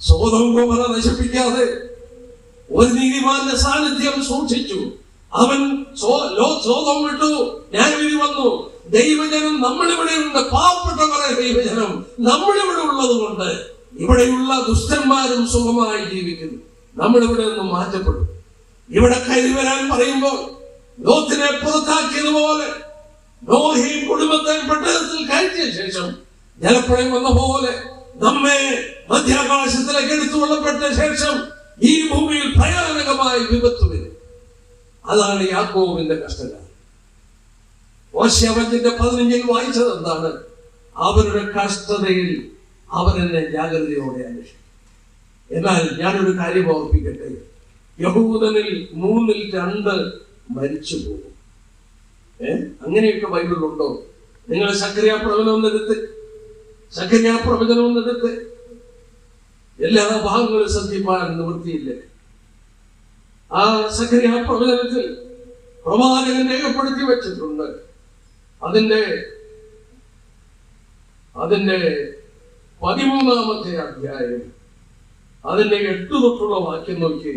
സോദോം ഗോമോറ നശിപ്പിക്കാതെ ഒരു നീതിമാന്റെ സാന്നിധ്യം സൂക്ഷിച്ചു. അവൻ സോദോം വിട്ടു, ന്യായവിധി വന്നു. ദൈവജനം നമ്മളിവിടെ ഉണ്ട്. പാവപ്പെട്ട കുറെ ദൈവജനം നമ്മളിവിടെ ഉള്ളത് കൊണ്ട് ഇവിടെയുള്ള ദുഷ്ടന്മാരും സുഖമായി ജീവിക്കുന്നു. നമ്മളിവിടെ നിന്നും മാറ്റപ്പെടും. ഇവിടെ കയറി വരാൻ പറയുമ്പോൾ ലോത്തിനെ പുറത്താക്കിയതുപോലെ നോഹയും കുടുംബത്തെ പെട്ടകത്തിൽ കയറ്റിയ ശേഷം ജലപ്രളയം വന്ന പോലെ നമ്മെ മധ്യാകാശത്തിലേക്ക് എടുത്തുകൊള്ളപ്പെട്ട ശേഷം ഈ ഭൂമിയിൽ ഭയാനകമായ വിപത്ത് വരും. അതാണ് യാക്കോബിന്റെ കഷ്ടകാലം. ഓശിയ 5:15 വായിച്ചത് എന്താണ്? അവരുടെ കഷ്ടതയിൽ അവരെന്നെ ജാഗ്രതയോടെ അന്വേഷിക്കും. എന്നാൽ ഞാനൊരു കാര്യം ഓർപ്പിക്കട്ടെ, യഹൂദനിൽ 2/3 മരിച്ചു പോകും. അങ്ങനെയൊക്കെ ബൈബിളിലുണ്ടോ? നിങ്ങൾ സക്കറിയ പ്രവചനം ഒന്നെടുത്ത് എല്ലാ ഭാഗങ്ങളും ശ്രദ്ധിപ്പാൻ നിവൃത്തിയില്ല. ആ സക്കറിയ പ്രവചനത്തിൽ പ്രവാചകൻ രേഖപ്പെടുത്തി വെച്ചിട്ടുണ്ട്. അതിന്റെ 13-ാമത്തെ അധ്യായം അതിന്റെ 8 തൊട്ടുള്ള വാക്യം നോക്കി.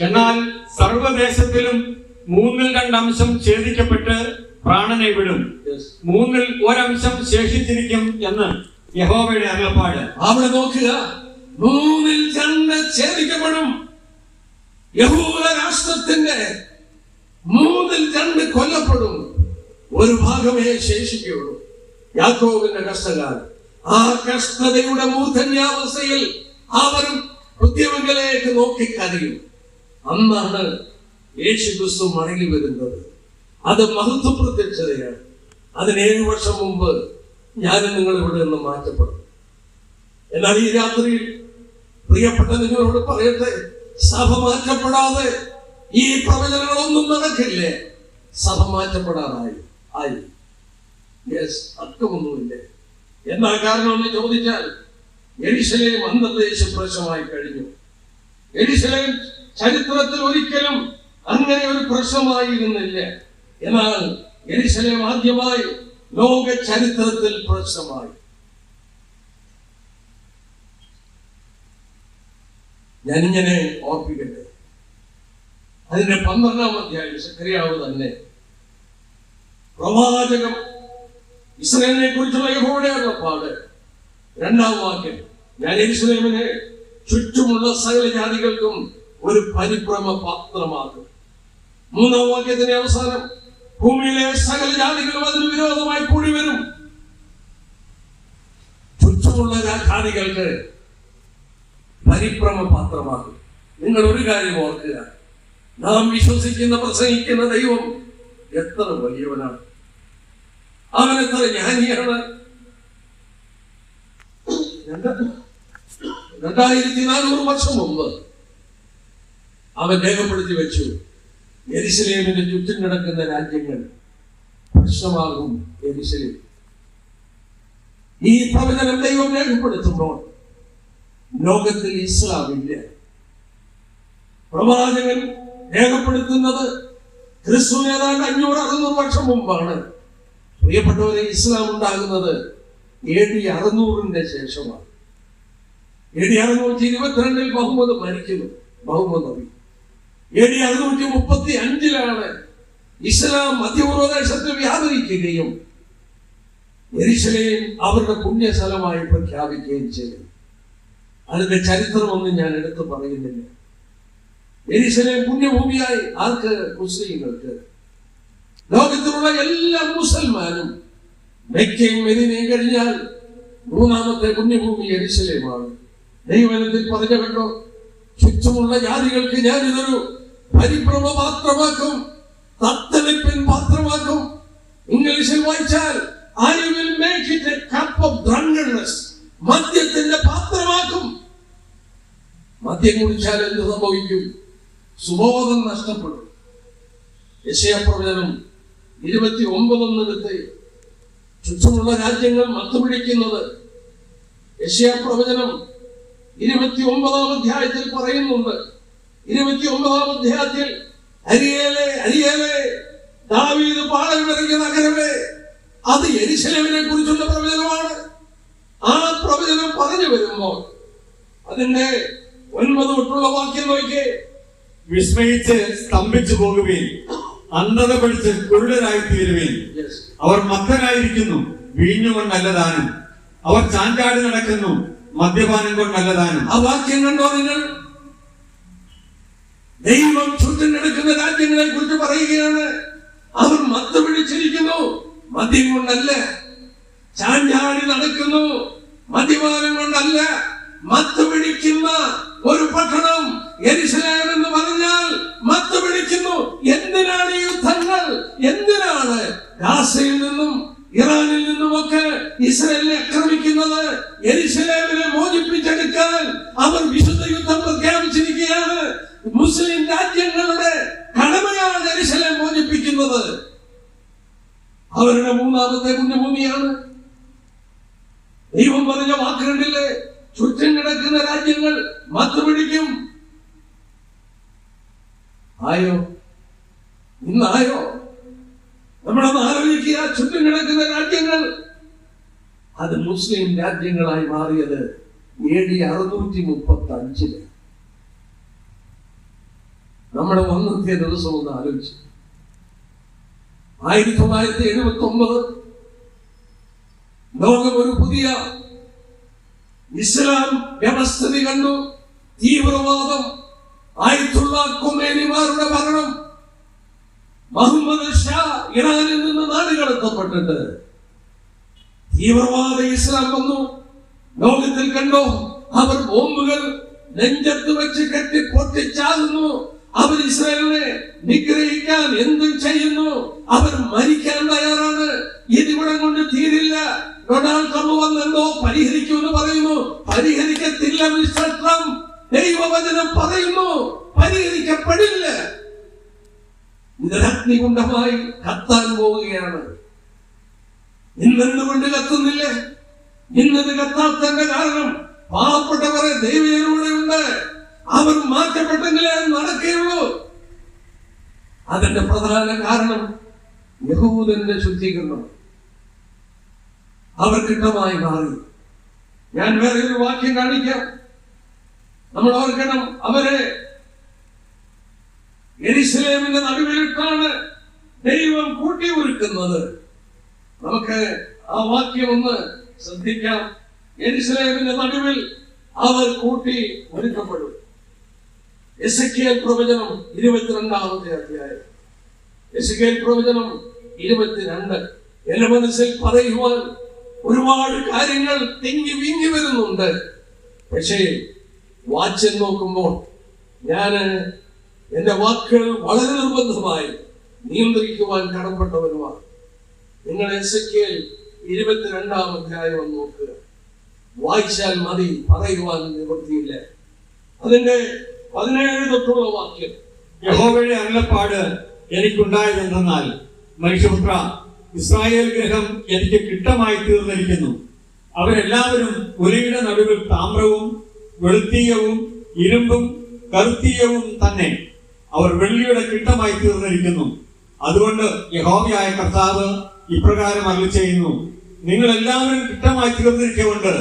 എന്നാൽ സർവദേശത്തിലും 2/3 ഛേദിക്കപ്പെട്ട് പ്രാണനെ വിടും, 1/3 ശേഷിച്ചിരിക്കും എന്ന് യഹോവയുടെ അരുളപ്പാട്. അവിടെ നോക്കുക, 2/3 ഛേദിക്കപ്പെടും. യഹൂദ രാഷ്ട്രത്തിന്റെ 2/3 കൊല്ലപ്പെടും, ഒരു ഭാഗമേ ശേഷിക്കുകയുള്ളൂ. യാക്കോബിന്റെ കഷ്ടകാലം. ആ കഷ്ടതയുടെ മൂർധന്യാവസ്ഥയിൽ അവരും ഉദ്യമങ്ങളിലേക്ക് നോക്കി കരയും. അന്നാണ് യേശുക്രിസ്തു മടങ്ങി വരുന്നത്. അത് മഹത്വ പ്രത്യക്ഷതയാണ്. അതിന് 7 വർഷം മുമ്പ് ഞാനും നിങ്ങൾ ഇവിടെ നിന്ന് മാറ്റപ്പെടും. എന്നാൽ ഈ രാത്രിയിൽ പ്രിയപ്പെട്ട നിങ്ങളോട് പറയട്ടെ, സഭ മാറ്റപ്പെടാതെ ഈ പ്രവചനങ്ങളൊന്നും നടക്കില്ലേ? സഭ മാറ്റപ്പെടാറായി അർത്ഥമൊന്നുമില്ലേ? എന്താ കാരണം എന്ന് ചോദിച്ചാൽ, യെരുശലേം അന്തർദേശപ്രശ്നമായി കഴിഞ്ഞു. യെരുശലേം ചരിത്രത്തിൽ ഒരിക്കലും അങ്ങനെ ഒരു പ്രശ്നമായിരുന്നില്ല. എന്നാൽ യെരുശലേം ആദ്യമായി ലോക ചരിത്രത്തിൽ പ്രശ്നമായി. ഞാനിങ്ങനെ ഓർപ്പിക്കട്ടെ, അതിന്റെ 12-ാം അധ്യായം സക്കറിയാവ് തന്നെ പ്രവാചകം ഇസ്രായേലിനെ കുറിച്ചുള്ള യഹോവയുടെ അരുളപ്പാട് 2-ാം വാക്യം, ഞാൻ യെരുശലേമിനെ ചുറ്റുമുള്ള സകല ജാതികൾക്കും ഒരു പരിഭ്രമ പാത്രമാകും. 3-ാം വാക്യത്തിന്റെ അവസാനം, ഭൂമിയിലെ സകല ജാതികളും അതിന് വിരോധമായി കൂടി വരും. ചുറ്റുമുള്ള ജാതികൾക്ക് പരിഭ്രമ പാത്രമാകും. നിങ്ങൾ ഒരു കാര്യം ഓർക്കുക, നാം വിശ്വസിക്കുന്ന പ്രസംഗിക്കുന്ന ദൈവം എത്ര വലിയവനാണ്, അവൻ എത്ര ജ്ഞാനിയാണ്. 2400 വർഷം മുമ്പ് അവൻ രേഖപ്പെടുത്തി വെച്ചു, യെരുശലേമിന്റെ ചുറ്റും കിടക്കുന്ന രാജ്യങ്ങൾ പ്രശ്നമാകും യെരുശലേം. ഈ പ്രവചനം ദൈവം രേഖപ്പെടുത്തുമ്പോൾ ലോകത്തിൽ ഇസ്ലാം ഇല്ല. പ്രവാചകൻ രേഖപ്പെടുത്തുന്നത് ക്രിസ്തുവിന് ഏതാണ്ട് 500-600 വർഷം മുമ്പാണ്. പ്രിയപ്പെട്ടവരെ, ഇസ്ലാം ഉണ്ടാകുന്നത് AD 600-ന്റെ ശേഷമാണ്. AD 622 മുഹമ്മദ് മരിക്കുന്നു, മുഹമ്മദ് നബി. AD 635 ഇസ്ലാം മധ്യപൂർവദേശത്ത് വ്യാപരിക്കുകയും യെരുശലേം അവരുടെ പുണ്യസ്ഥലമായി പ്രഖ്യാപിക്കുകയും ചെയ്തു. അതിന്റെ ചരിത്രമൊന്നും ഞാൻ എടുത്തു പറയുന്നില്ല. യെരുശലേം പുണ്യഭൂമിയായി ആർക്ക്? മുസ്ലിങ്ങൾക്ക്. ലോകത്തിലുള്ള എല്ലാ മുസൽമാനും മെക്കയും മെദീനയും കഴിഞ്ഞാൽ 3-ാമത്തെ പുണ്യഭൂമി യെരുശലേമാണ്. ദൈവത്തിൽ പറഞ്ഞു കേട്ടോ, ചുറ്റുമുള്ള ജാതികൾക്ക് ഞാൻ ഇതൊരു പരിഭ്രമ പാത്രമാക്കും, തത്തലിപ്പിൻ പാത്രമാക്കും. ഇംഗ്ലീഷിൽ വായിച്ചാൽ I will make it a cup of drunkenness, മദ്യത്തിന്റെ പാത്രമാക്കും. മദ്യം കുടിച്ചാൽ എന്ത് സംഭവിക്കും? സുബോധം നഷ്ടപ്പെടും. യെശയ്യാ പ്രവചനം 29:1 ചുറ്റുമുള്ള രാജ്യങ്ങൾ മത്തുപിടിക്കുന്നത് യെശയ്യാ പ്രവചനം 29-ാം അധ്യായത്തിൽ പറയുന്നുണ്ട്. 29-ാം അധ്യായത്തിൽ, അരിയേലേ അരിയേലേ, ദാവീദ് പാളയമിറങ്ങിയ നഗരമേ, അത് യെരുശലേമിനെ കുറിച്ചുള്ള പ്രവചനമാണ്. ആ പ്രവചനം പറഞ്ഞു വരുമ്പോൾ അതിന്റെ 9 തൊട്ടുള്ള വാക്യം നോക്കിയേ. വിസ്മയിച്ച് സ്തംഭിച്ചു പോകുകയും അന്ധത പിടിച്ച് കുരുടരായി തീരുകയും അവർ മത്തരായിരിക്കുന്നു, വീഞ്ഞുകൊണ്ടല്ലതാനും, അവർ ചാഞ്ചാടി നടക്കുന്നു മദ്യപാനം കൊണ്ടല്ലതാനും. ആ വാക്യം കണ്ടോ നിങ്ങൾ? ദൈവം ചുറ്റും കിടക്കുന്ന രാജ്യങ്ങളെ കുറിച്ച് പറയുകയാണ്. അവർ മത്ത് പിടിച്ചിരിക്കുന്നു, മദ്യം കൊണ്ടല്ല. ചാഞ്ചാടി നടക്കുന്നു, മദ്യപാനം കൊണ്ടല്ല. മത്ത് പിടിക്കുന്ന ഒരു പട്ടണം യെരുശലേം എന്ന് പറഞ്ഞാൽ മത്ത് പിടിക്കുന്നു. എന്തിനാണ് ഈ യുദ്ധങ്ങൾ? എന്തിനാണ് ഗാസയിൽ നിന്നും ഇറാനിൽ നിന്നുമൊക്കെ ഇസ്രായേലിനെ ആക്രമിക്കുന്നത്? യെരുശലേമിനെ മോചിപ്പിച്ചെടുക്കാൻ അവർ വിശുദ്ധ യുദ്ധം പ്രഖ്യാപിച്ചിരിക്കുകയാണ്. മുസ്ലിം രാജ്യങ്ങളുടെ കടമയാണ് യെരുശലേം മോചിപ്പിക്കുന്നത്. അവരുടെ മൂന്നാമത്തെ പുണ്യഭൂമിയാണ്. ദൈവം പറഞ്ഞ വാക്കുകളിലെ ചുറ്റും കിടക്കുന്ന രാജ്യങ്ങൾ മത്തുപിടിക്കും. ആയോ? ഇന്നായോ? നമ്മളൊന്ന് ആലോചിക്കുക. ചുറ്റും കിടക്കുന്ന രാജ്യങ്ങൾ അത് മുസ്ലിം രാജ്യങ്ങളായി മാറിയത് AD 635. നമ്മുടെ ഒന്നത്തെ ദിവസം ഒന്ന് ആലോചിച്ചു. 1979 ലോകം ഒരു പുതിയ ഇസ്ലാം വ്യവസ്ഥിതി കണ്ടു. തീവ്രവാദം, ആയത്തുള്ള ഖൊമേനിമാരുടെ ഭരണം, മുഹമ്മദ് ഷാ ഇറാനിൽ നിന്ന് നാടുകടത്തപ്പെട്ടിട്ട് തീവ്രവാദ ഇസ്ലാം വന്നു. ലോകത്തിൽ കണ്ടോ? അവർ ബോംബുകൾ നെഞ്ചത്ത് വെച്ച് കെട്ടി പൊട്ടിച്ചാകുന്നു. അവർ ഇസ്രായേലിനെ നിഗ്രഹിക്കാൻ എന്തും ചെയ്യുന്നു. അവർ മരിക്കാൻ തയ്യാറാണ്. ഇതിവിടെ കൊണ്ട് തീരില്ല. ഡൊണാൾഡ് ട്രംപ് വന്നെന്തോ പരിഹരിക്കുമെന്ന് പറയുന്നു. പരിഹരിക്കത്തില്ല മിസ്റ്റർ ട്രംപ്. ദൈവവചനം പറയുന്നു പരിഹരിക്കപ്പെടില്ല. ഇതൊരു അഗ്നികുണ്ഡമായി കത്താൻ പോവുകയാണ്. ഇന്നെന്തുകൊണ്ട് കത്തുന്നില്ല? ഇന്നത് കത്താത്തതിന്റെ കാരണം പാവപ്പെട്ടവരെ ദൈവജനൂടെ ഉണ്ട്. അവർ മാറ്റപ്പെട്ടെങ്കിലേ നടക്കുകയുള്ളൂ. അതിന്റെ പ്രധാന കാരണം യഹൂദന്റെ ശുദ്ധീകരണം അവർക്കിട്ടമായി മാറി. ഞാൻ വേറെ ഒരു വാക്യം കാണിക്കാം. നമ്മൾ ഓർക്കണം, അവരെ യെരുശലേമിന്റെ നടുവിലിട്ടാണ് ദൈവം കൂട്ടി ഒരുക്കുന്നത്. നമുക്ക് ആ വാക്യം ഒന്ന് ശ്രദ്ധിക്കാം. യെരുശലേമിന്റെ നടുവിൽ അവർ കൂട്ടി ഒരുക്കപ്പെടും. എസെക്കിയേൽ പ്രവചനം 22-ാമത്തെ അധ്യായം. എസെക്കിയേൽ പ്രവചനം 22. എന്റെ മനസ്സിൽ പറയുവാൻ ഒരുപാട് കാര്യങ്ങൾ തിങ്ങി വീങ്ങി വരുന്നുണ്ട്. പക്ഷേ വാച്യം നോക്കുമ്പോൾ ഞാൻ എന്റെ വാക്കുകൾ വളരെ നിർബന്ധമായി നിയന്ത്രിക്കുവാൻ കടപ്പെട്ടവരുമാണ്. നിങ്ങൾ എസെക്കിയേൽ 22-ാം അധ്യായം നോക്കുക. വായിച്ചാൽ മതി, പറയുവാൻ നിവൃത്തിയില്ല. അതിന്റെ 17 തൊട്ടുള്ള വാക്യം. യഹോവയുടെ അരുളപ്പാട് എനിക്കുണ്ടായതെന്നാൽ, മനുഷ്യപുത്ര, ഇസ്രായേൽ ഗൃഹം എനിക്ക് കിട്ടമായി തീർന്നിരിക്കുന്നു. അവരെല്ലാവരും ഉലയുടെ നടുവിൽ താമ്രവും വെളുത്തീയവും ഇരുമ്പും കറുത്തീയവും തന്നെ. അവർ വെള്ളിയുടെ കിട്ടമായി തീർന്നിരിക്കുന്നു. അതുകൊണ്ട് യഹോവയായ കർത്താവ് ഇപ്രകാരം അരുളിച്ചെയ്യുന്നു, നിങ്ങൾ എല്ലാവരും കിട്ടമായി തീർന്നിരിക്കൊണ്ട്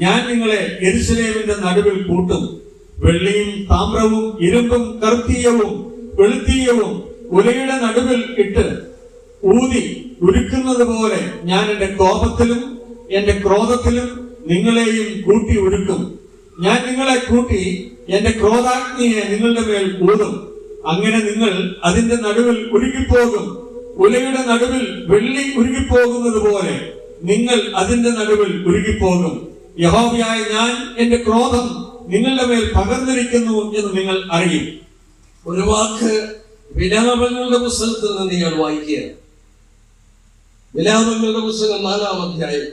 ഞാൻ നിങ്ങളെ യെരുശലേമിന്റെ നടുവിൽ കൂട്ടും. വെള്ളിയും താമ്രവും ഇരുമ്പും കറുത്തീയവും വെളുത്തീയവും ഉലയുടെ നടുവിൽ ഇട്ട് ഊതി ഉരുക്കുന്നത് പോലെ ഞാൻ എന്റെ കോപത്തിലും എന്റെ ക്രോധത്തിലും നിങ്ങളെയും കൂട്ടി ഉരുക്കും. ഞാൻ നിങ്ങളെ കൂട്ടി എന്റെ ക്രോധാഗ്നിയെ നിങ്ങളുടെ മേൽ ഊതും. അങ്ങനെ നിങ്ങൾ അതിന്റെ നടുവിൽ ഉരുകിപ്പോകും. ഉലയുടെ നടുവിൽ വെള്ളി ഉരുകിപ്പോകുന്നത് പോലെ നിങ്ങൾ അതിന്റെ നടുവിൽ ഉരുകിപ്പോകും. യഹോവയായ ഞാൻ എന്റെ ക്രോധം നിങ്ങളുടെ മേൽ പകർന്നിരിക്കുന്നു എന്ന് നിങ്ങൾ അറിയും. ഒരു വാക്ക് വിലാപങ്ങളുടെ പുസ്തകത്തിൽ നിന്ന് ഞാൻ വായിക്കുകയാണ്. വിലാപങ്ങളുടെ പുസ്തകം 4-ാം അധ്യായം.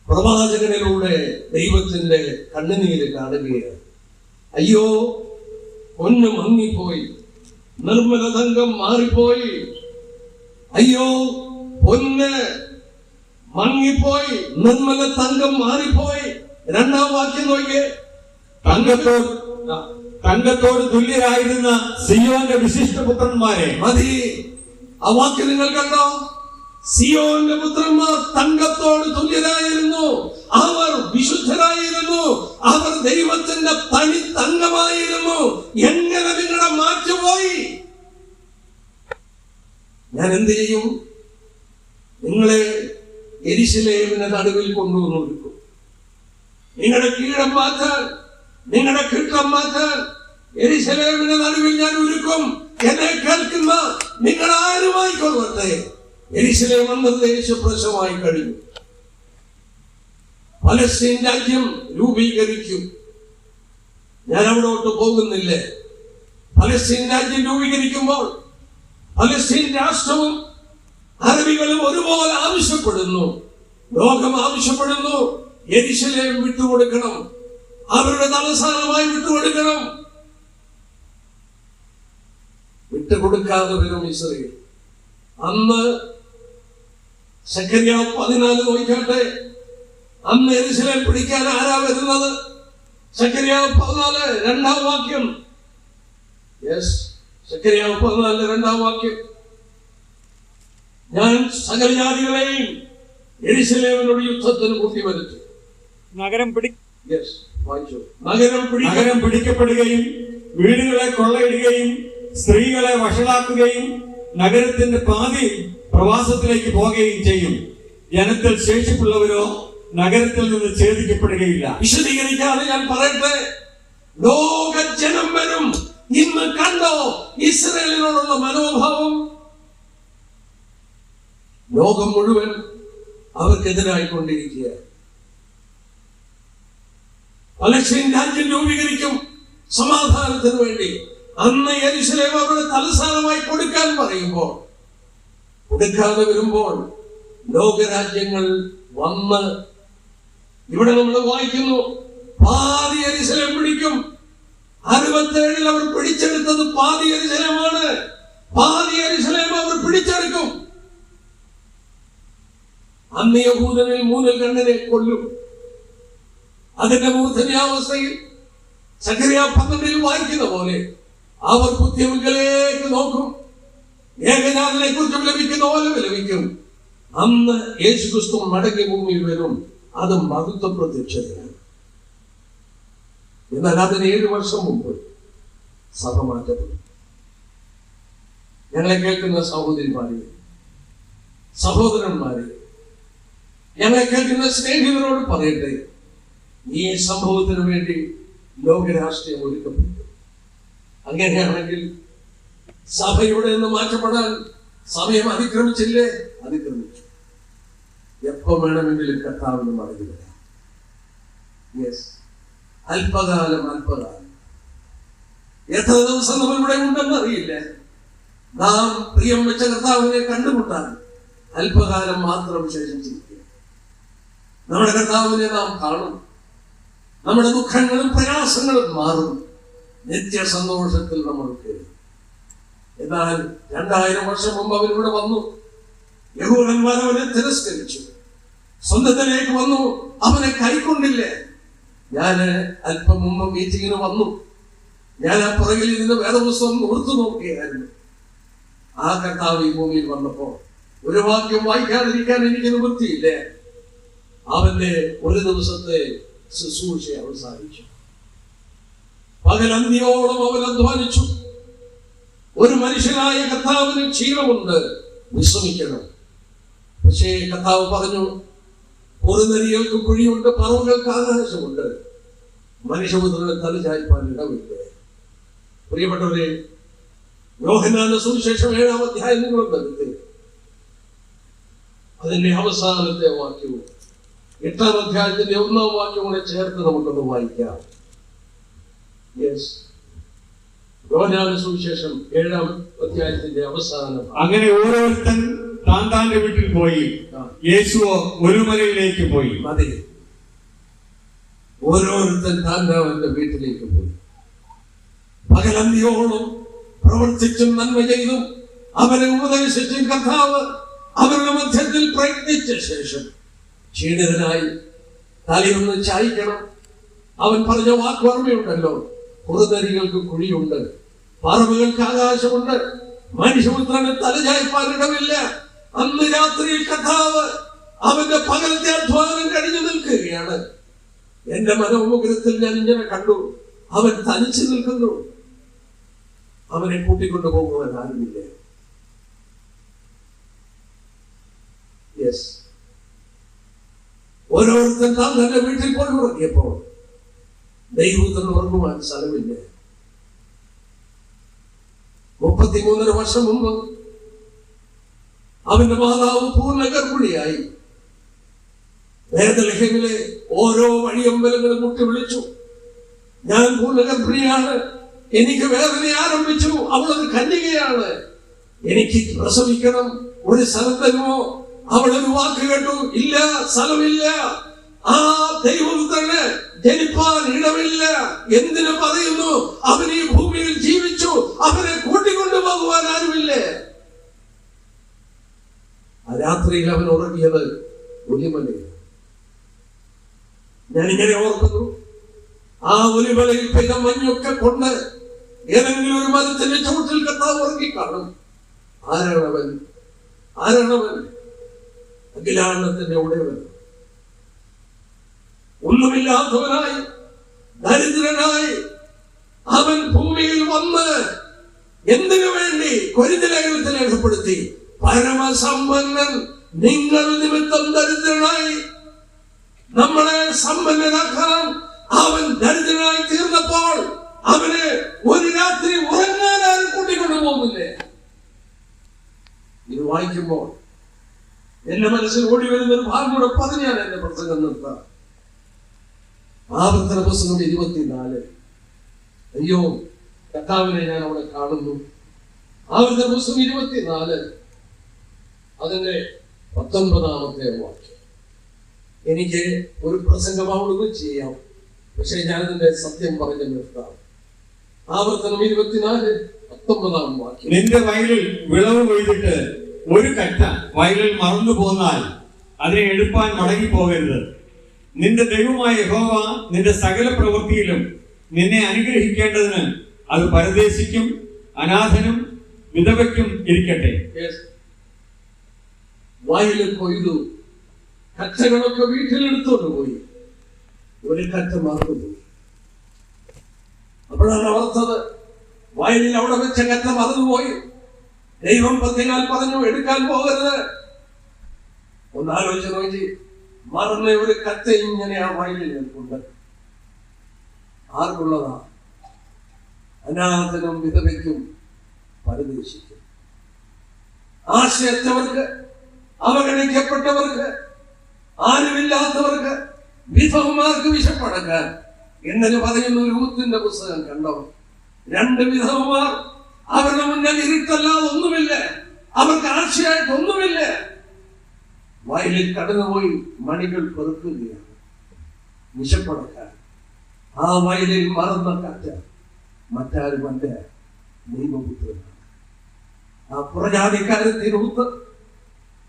പ്രവാചകനിലൂടെ ദൈവത്തിന്റെ കണ്ണുനീര് കാണുകയാണ്. അയ്യോ, പൊന്ന് മങ്ങിപ്പോയി, നിർമ്മല തങ്കം മാറിപ്പോയി. അയ്യോ, പൊന്ന് മങ്ങിപ്പോയി, നിർമ്മല തങ്കം മാറിപ്പോയി. 2-ാം വാക്യം നോക്കിയേ. തങ്കത്തോട് തുല്യരായിരുന്ന സിയോന്റെ വിശിഷ്ട പുത്രന്മാരെ. മതി, ആ വാക്യം നിങ്ങൾ കണ്ടോ? സിയോന്റെ പുത്രന്മാർ തങ്കത്തോട് തുല്യരായിരുന്നു. അവർ വിശുദ്ധരായിരുന്നു. അവർ ദൈവത്തിന്റെ തനി തങ്കമായിരുന്നു. എങ്ങനെ നിങ്ങളുടെ മാറ്റുപോയി? ഞാൻ എന്ത് ചെയ്യും? നിങ്ങളെ യെരൂശലേമിനെ നടുവിൽ കൊണ്ടുവന്ന് ഒരുക്കും. നിങ്ങളുടെ കീഴം മാറ്റാൻ, നിങ്ങളുടെ കീട്ടം മാറ്റാൻ യെരൂശലേമിന്റെ നടുവിൽ ഞാൻ ഒരുക്കും. എന്നെ കേൾക്കുന്ന നിങ്ങൾ ആരുമായിക്കൊള്ളട്ടെ. യെരൂശലേം അന്തർദേശപ്രശമായി കഴിഞ്ഞു. പലസ്തീൻ രാജ്യം രൂപീകരിക്കും. ഞാൻ അവിടോട്ട് പോകുന്നില്ലേ. പലസ്തീൻ രാജ്യം രൂപീകരിക്കുമ്പോൾ പലസ്തീൻ രാഷ്ട്രവും അറബികളും ഒരുപോലെ ആവശ്യപ്പെടുന്നു, ലോകം ആവശ്യപ്പെടുന്നു, യെരൂശലേം വിട്ടുകൊടുക്കണം, അവരുടെ തലസ്ഥാനമായി വിട്ടുകൊടുക്കണം. വിട്ടുകൊടുക്കാതെ വരും ഇസ്രായേൽ. അന്ന് സെഖര്യാവ് 14 നോക്കിയാട്ടെ. അന്ന് യെരൂശലേം പിടിക്കാൻ ആരാ വരുന്നത്? സെഖര്യാവ് 14 2-ാം വാക്യം. സെഖര്യാവ് 14 2-ാം വാക്യം. ഞാൻ സകല ജാതികളെയും യെരൂശലേമിനോട് യുദ്ധത്തിന് കൂട്ടിവരുത്തും. നഗരം പിടിക്കപ്പെടുകയും വീടുകളെ കൊള്ളയിടുകയും സ്ത്രീകളെ വഷളാക്കുകയും നഗരത്തിന്റെ പാതി പ്രവാസത്തിലേക്ക് പോവുകയും ചെയ്യും. ജനത്തിൽ ശേഷിപ്പുള്ളവരോ നഗരത്തിൽ നിന്ന് ഛേദിക്കപ്പെടുകയില്ല. വിശദീകരിക്കാതെ ഞാൻ പറയട്ടെ. ലോക ജനം വരും. ഇന്ന് കണ്ടോ ഇസ്രായേലിനോടുള്ള മനോഭാവം? ലോകം മുഴുവൻ അവർക്കെതിരായിക്കൊണ്ടിരിക്കുക. പലസ്തീൻ രാജ്യം രൂപീകരിക്കും സമാധാനത്തിന് വേണ്ടി. അന്ന് യെരൂശലേം അവരുടെ തലസ്ഥാനമായി കൊടുക്കാൻ പറയുമ്പോൾ, കൊടുക്കാതെ വരുമ്പോൾ ലോകരാജ്യങ്ങൾ വന്ന് ഇവിടെ നമ്മൾ വായിക്കുന്നു, പാതി യെരൂശലേം പിടിക്കും. 67 അവർ പിടിച്ചെടുത്തത് പാതി യെരൂശലേമാണ്. പാതി യെരൂശലേം അവർ പിടിച്ചെടുക്കും. അന്ന് യഹൂദനിൽ 3 കൊല്ലും. അതിന്റെ മൂർധന്യാവസ്ഥയിൽ സെഖര്യാവ് 12 വായിക്കുന്ന പോലെ അവർ കുത്തിയമുകളിലേക്ക് നോക്കും. ഏകജാതനെ കുറിച്ച് വിലപിക്കുന്ന പോലെ വിലപിക്കും. അന്ന് യേശുക്രിസ്തു മടങ്ങി ഭൂമിയിൽ വരും. അത് മഹത്വ പ്രത്യക്ഷതയാണ്. എന്നാൽ അതിന് 7 വർഷം മുമ്പ് സഭ മാറ്റപ്പെടും. ഞങ്ങളെ കേൾക്കുന്ന സഹോദരിമാരെ, സഹോദരന്മാരെ, ഞങ്ങളെ കേൾക്കുന്ന സ്നേഹിതരോട് പറയട്ടെ, ഈ സംഭവത്തിന് വേണ്ടി ലോകരാഷ്ട്രീയം ഒരുക്കപ്പെട്ടു. അങ്ങനെയാണെങ്കിൽ സഭയുടെ നിന്ന് മാറ്റപ്പെടാൻ സമയം അതിക്രമിച്ചില്ലേ? അതിക്രമിച്ചു. എപ്പോ വേണമെങ്കിലും കർത്താവിന് മടങ്ങി വരാം. അല്പകാലം. എത്ര ദിവസം നമ്മൾ ഇവിടെ ഉണ്ടെന്ന് അറിയില്ല. നാം പ്രിയം വെച്ച കർത്താവിനെ കണ്ടുമുട്ടാൻ അല്പകാലം മാത്രം ശേഷിച്ചിരിക്കുക. നമ്മുടെ കർത്താവിനെ നാം കാണും. നമ്മുടെ ദുഃഖങ്ങളും പ്രയാസങ്ങളും മാറും. നിത്യ സന്തോഷത്തിൽ നമ്മൾ കേൾക്കും. എന്നാൽ 2000 വർഷം മുമ്പ് അവരിവിടെ വന്നു. യഹൂദന്മാർ അവനെ തിരസ്കരിച്ചു. സ്വന്തത്തിലേക്ക് വന്നു. അവനെ കൈക്കൊണ്ടില്ലേ. ഞാൻ അല്പം മുമ്പ് മീറ്റിങ്ങിന് വന്നു. ഞാൻ ആ പുറകിൽ ഇരുന്ന് വേദപുസ്തകം ഓർത്തു നോക്കുകയായിരുന്നു. ആ കർത്താവ് ഈ ഭൂമിയിൽ വന്നപ്പോ ഒരു വാക്യം വായിക്കാതിരിക്കാൻ എനിക്ക് നിവൃത്തിയില്ലേ. അവന്റെ ഒരു ദിവസത്തെ ശുശ്രൂഷ അവസാനിച്ചു. പകലന്തിയോളം അവൻ അധ്വാനിച്ചു. ഒരു മനുഷ്യനായ കർത്താവിന് ക്ഷീണമുണ്ട്, വിശ്രമിക്കണം. പക്ഷേ കർത്താവ് പറഞ്ഞു, പൊറുനരികൾക്ക് കുഴിയുണ്ട്, പറവകൾക്ക് ആകാശമുണ്ട്, മനുഷ്യപുത്രന് തലചായ്പാൻ ഇടമില്ല. പ്രിയപ്പെട്ടവരെ, യോഹന്നാന്റെ സുവിശേഷം 7-ാം അധ്യായം നിങ്ങളൊന്ന് എടുത്ത് അതിന്റെ അവസാനത്തെ വാക്യവും 8-ാം അധ്യായത്തിന്റെ 1-ാം വാക്യം കൂടെ ചേർത്ത് നമുക്കൊന്ന് വായിക്കാം. യോഹന്നാന്റെ സുവിശേഷം 7-ാം അധ്യായത്തിന്റെ അവസാനം. അങ്ങനെ ഓരോരുത്തൻ താന്താന്റെ വീട്ടിൽ പോയി, യേശുവോ ഒരു മലയിലേക്ക് പോയി. മതി. ഓരോരുത്തൻ താന്താവിന്റെ വീട്ടിലേക്ക് പോയി. പകലന്തിയോളം പ്രവർത്തിച്ചും നന്മ ചെയ്തും അവരെ ഉപദേശിച്ചും കർത്താവ് അവരുടെ മധ്യത്തിൽ പ്രയത്നിച്ച ശേഷം ക്ഷീണിതനായി തലയൊന്ന് ചായ്ക്കണം. അവൻ പറഞ്ഞ വാക്കോർമ്മയുണ്ടല്ലോ, പൊറുനരികൾക്ക് കുഴിയുണ്ട്, പറവകൾക്ക് ആകാശമുണ്ട്, മനുഷ്യപുത്രന് തലചായ്പാനിടമില്ല. അന്ന് രാത്രിയിൽ കർത്താവ് അവന്റെ പകലത്തെ അധ്വാനം കഴിഞ്ഞു നിൽക്കുകയാണ്. എന്റെ മനോമുഖരത്തിൽ ഞാൻ ഇങ്ങനെ കണ്ടു, അവൻ തനിച്ചു നിൽക്കുന്നു. അവനെ കൂട്ടിക്കൊണ്ടു പോകുവാൻ ആരുമില്ല. ഓരോരുത്തൻ താൻ തന്റെ വീട്ടിൽ പോയി ഉറങ്ങിയപ്പോൾ ദൈവത്തിന് ഉറങ്ങുവാൻ സ്ഥലമില്ല. 33 വർഷം മുമ്പ് അവന്റെ മാതാവ് പൂർണ്ണ ഗർഭിണിയായി. ബേത്ലഹേമിലെ ഓരോ വഴിയമ്പലങ്ങളും മുട്ടി വിളിച്ചു, ഞാൻ പൂർണ്ണ ഗർഭിണിയാണ്, എനിക്ക് വേദന ആരംഭിച്ചു, അവളൊരു കന്യകയാണ്, എനിക്ക് പ്രസവിക്കണം, ഒരു സ്ഥലം തരുമോ? അവളൊരു വാക്ക് കേട്ടു, ഇല്ല, സ്ഥലമില്ല. ആ ദൈവപുത്രന് ജനിപ്പാൻ ഇടമില്ല. എന്തിനു പറയുന്നു? അവൻ ഈ ഭൂമിയിൽ ജീവിച്ചു, അവനെ കൂട്ടിക്കൊണ്ടു പോകുവാൻ ആരുമില്ലേ? ആ രാത്രിയിൽ അവൻ ഉറങ്ങിയത് ഒലിമലയിൽ. ഞാനിങ്ങനെ ഓർക്കുന്നു, ആ ഒലിമലയിൽ പെയ്ത മഞ്ഞൊക്കെ കൊണ്ട് ഏതെങ്കിലും ഒരു മരത്തിന്റെ ചുവട്ടിൽ കർത്താവ് ഉറങ്ങി കാണും. ആരാണവൻ? അഖിലാണ്ടത്തിന്റെ ഉടയവൻ. ഒന്നുമില്ലാത്തവനായി, ദരിദ്രനായി അവൻ ഭൂമിയിൽ വന്ന് എന്തിനു വേണ്ടി? കൊരിന്ത്യർ ലേഖനത്തിൽ രേഖപ്പെടുത്തി, പരമസമ്പന്നൻ നിങ്ങൾ നിമിത്തം ദരിദ്രനായി. നമ്മളെ സമ്പന്നനാക്കാൻ അവൻ ദരിദ്രനായി തീർന്നപ്പോൾ അവന് ഒരു രാത്രി ഉറങ്ങാൻ ആരും കൂട്ടിക്കൊണ്ടു പോകുന്നില്ലേ? ഇത് വായിക്കുമ്പോൾ എന്റെ മനസ്സിൽ ഓടി വരുന്ന ഒരു ഭാഗം കൂടെ പറഞ്ഞാൽ എന്റെ പ്രസംഗം നിർത്താം. ആവർത്തന പുസ്തകം 24. അയ്യോ, കർത്താവിനെ ഞാൻ അവിടെ കാണുന്നു. ആവർത്തന പുസ്തകം 24 അതിന്റെ 19-ാമത്തെ വാക്യം. എനിക്ക് ഒരു പ്രസംഗം അവിടുന്ന് ചെയ്യാം, പക്ഷെ ഞാനതിന്റെ സത്യം പറഞ്ഞു നിർത്താം. ആവർത്തനം 24 19-ാം വാക്യം. നിന്റെ വയലിൽ വിളവ് കൊയ്തിട്ട് ഒരു കറ്റ വയലിൽ മറന്നു പോന്നാൽ അതിനെ എടുപ്പാൻ മടങ്ങി പോകരുത്. നിന്റെ ദൈവമായ യഹോവ നിന്റെ സകല പ്രവൃത്തിയിലും നിന്നെ അനുഗ്രഹിക്കേണ്ടതിന് അത് പരദേശിക്കും അനാഥനും വിധവയ്ക്കും ഇരിക്കട്ടെ. വയലിൽ കൊയ്തു, കച്ചകളൊക്കെ വീട്ടിലെടുത്തോണ്ട് പോയി, ഒരു കറ്റ മറന്നുപോയി. അപ്പോഴാണ് ഓർത്തത്, വയലിൽ അവിടെ വെച്ച കറ്റ മറന്നുപോയി. ദൈവം പ്രത്യേകാൽ പറഞ്ഞു, എടുക്കാൻ പോകരുത്. ഒന്നാലോചിച്ച് നോക്കി, മറന്ന ഒരു കറ്റ ഇങ്ങനെ ആ വയലിൽ നിൽപ്പുണ്ട്. ആർക്കുള്ളതാ? അനാഥനും വിധവയ്ക്കും പരദേശിക്കും. ആശയറ്റവർക്ക്, അവഗണിക്കപ്പെട്ടവർക്ക്, ആരുമില്ലാത്തവർക്ക്, വിധവമാർക്ക് വിശപ്പടക്കാൻ എന്നതിന് പറയുന്ന ഒരു ഊത്തിന്റെ പുസ്തകം കണ്ടോ? 2 വിധവമാർ, അവരുടെ മുന്നിൽ ഇരുട്ടല്ലാതെ ഒന്നുമില്ല, അവർക്ക് ആശയായിട്ടൊന്നുമില്ല. വയലിൽ കടന്നുപോയി മണികൾ പെറുക്കുകയാണ് വിശപ്പടക്കാൻ. ആ വയലിൽ മറന്ന കറ്റ മറ്റാരുമല്ല, ദൈവപുത്രനാണ്. ആ പുറജാതിക്കാരത്തിനൂത്ത്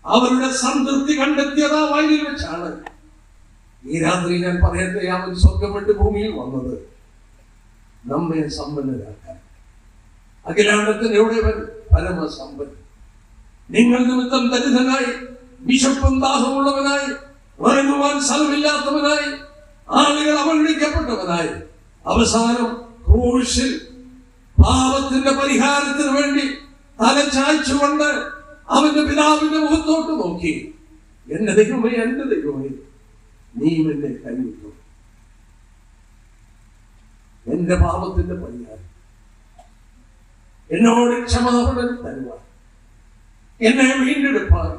അവരുടെ സംതൃപ്തി കണ്ടെത്തിയത് ആ വയലിൽ വെച്ചാണ്. ഈ രാത്രി ഞാൻ പറയട്ടെ, അവൻ സ്വർഗം വിട്ട് ഭൂമിയിൽ വന്നത് നമ്മെ സമ്പന്നരാക്കാൻ. അഖിലാണ്ടത്തിന് എവിടെയവൻ പരമസമ്പന്നൻ. നിങ്ങൾ നിമിത്തം ദരിദ്രനായി, വിശപ്പും ദാഹമുള്ളവനായി, ഉറങ്ങുവാൻ സ്ഥലമില്ലാത്തവനായി, ആളുകൾ അവഗണിക്കപ്പെട്ടവനായി, അവസാനം ക്രൂശിൽ പാപത്തിന്റെ പരിഹാരത്തിന് വേണ്ടി തല ചായ്ച്ചുകൊണ്ട് അവന്റെ പിതാവിന്റെ മുഖത്തോട്ട് നോക്കി, എന്റെ ദൈവമേ, എന്റെ ദൈവമേ, നീ എന്നെ കൈവിട്ടു. എന്റെ പാപത്തിന്റെ പരിഹാരം എന്നോട് ക്ഷമാപണം തരുവാൻ, എന്നെ വീണ്ടെടുപ്പാൻ,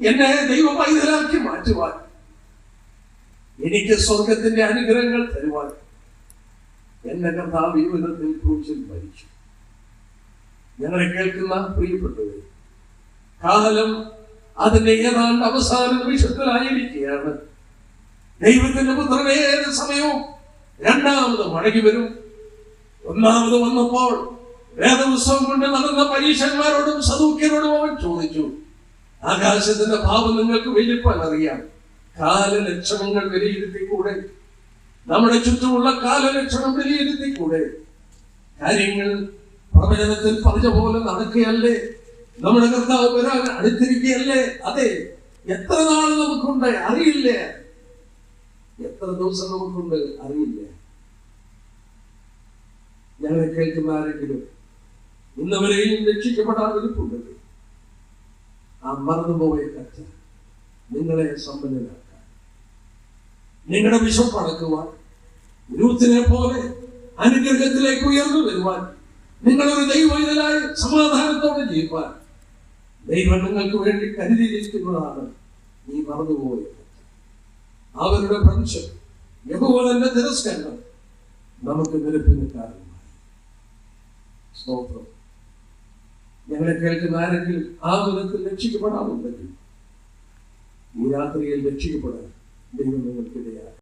എന്നെ ദൈവ പൈതലാക്കി മാറ്റുവാൻ, എനിക്ക് സ്വർഗത്തിന്റെ അനുഗ്രഹങ്ങൾ തരുവാൻ എന്റെ കർത്താവ് ജീവിതത്തിൽ ക്രൂശിൽ മരിച്ചു. ഞങ്ങളെ കേൾക്കുന്ന പ്രിയപ്പെട്ടവരെ, കാലം അതിന്റെ ഏതാണ്ട് അവസാന നിമിഷത്തിലായിരിക്കുകയാണ്. ദൈവത്തിന്റെ പുത്രനെ ഏത് സമയവും രണ്ടാമത് മടങ്ങി വരും. ഒന്നാമത് വന്നപ്പോൾ വേദപുസ്തകം കൊണ്ട് നടന്ന പരീക്ഷന്മാരോടും സദൂക്യരോടും അവൻ ചോദിച്ചു, ആകാശത്തിന്റെ ഭാവം നിങ്ങൾക്ക് വെളിപ്പാൻ അറിയാം, കാലലക്ഷണങ്ങൾ വിലയിരുത്തിക്കൂടെ? നമ്മുടെ ചുറ്റുമുള്ള കാലലക്ഷണം വിലയിരുത്തിക്കൂടെ? കാര്യങ്ങൾ പ്രവചനത്തിൽ പറഞ്ഞ പോലെ നടക്കുകയല്ലേ? നമ്മുടെ കർത്താവ് വരാൻ അടുത്തിരിക്കുകയല്ലേ? അതെ. എത്ര നാൾ നമുക്കുണ്ട് അറിയില്ല, എത്ര ദിവസം നമുക്കുണ്ട് അറിയില്ല. ഞങ്ങളെ കേൾക്കുന്ന ആരെങ്കിലും ഇന്നവരെയും രക്ഷിക്കപ്പെടാതിരിപ്പുണ്ട്. ആ മറന്നുപോയ കറ്റ നിങ്ങളെ സമ്പന്നരാക്കാൻ, നിങ്ങളുടെ വിശപ്പടക്കുവാൻ, രൂത്തിനെ പോലെ അനുഗ്രഹത്തിലേക്ക് ഉയർന്നു വരുവാൻ, നിങ്ങളൊരു ദൈവവൈതലായി സമാധാനത്തോടെ ജീവിപ്പാൻ ദൈവം നിങ്ങൾക്ക് വേണ്ടി കരുതിയിരിക്കുന്നതാണ്. നീ മറന്നുപോയത് അവരുടെ ഭംശം, യഹോവയുടെ തിരസ്കരണം നമുക്ക് നിരപ്പിന് കാരണമായി. സ്തോത്രം. ഞങ്ങളെ കേൾക്കുന്ന ആരെങ്കിലും ആ വിധത്തിൽ രക്ഷിക്കപ്പെടാറുണ്ടെങ്കിൽ ഈ രാത്രിയിൽ രക്ഷിക്കപ്പെടാൻ ദൈവം നിങ്ങൾക്കിടയായി.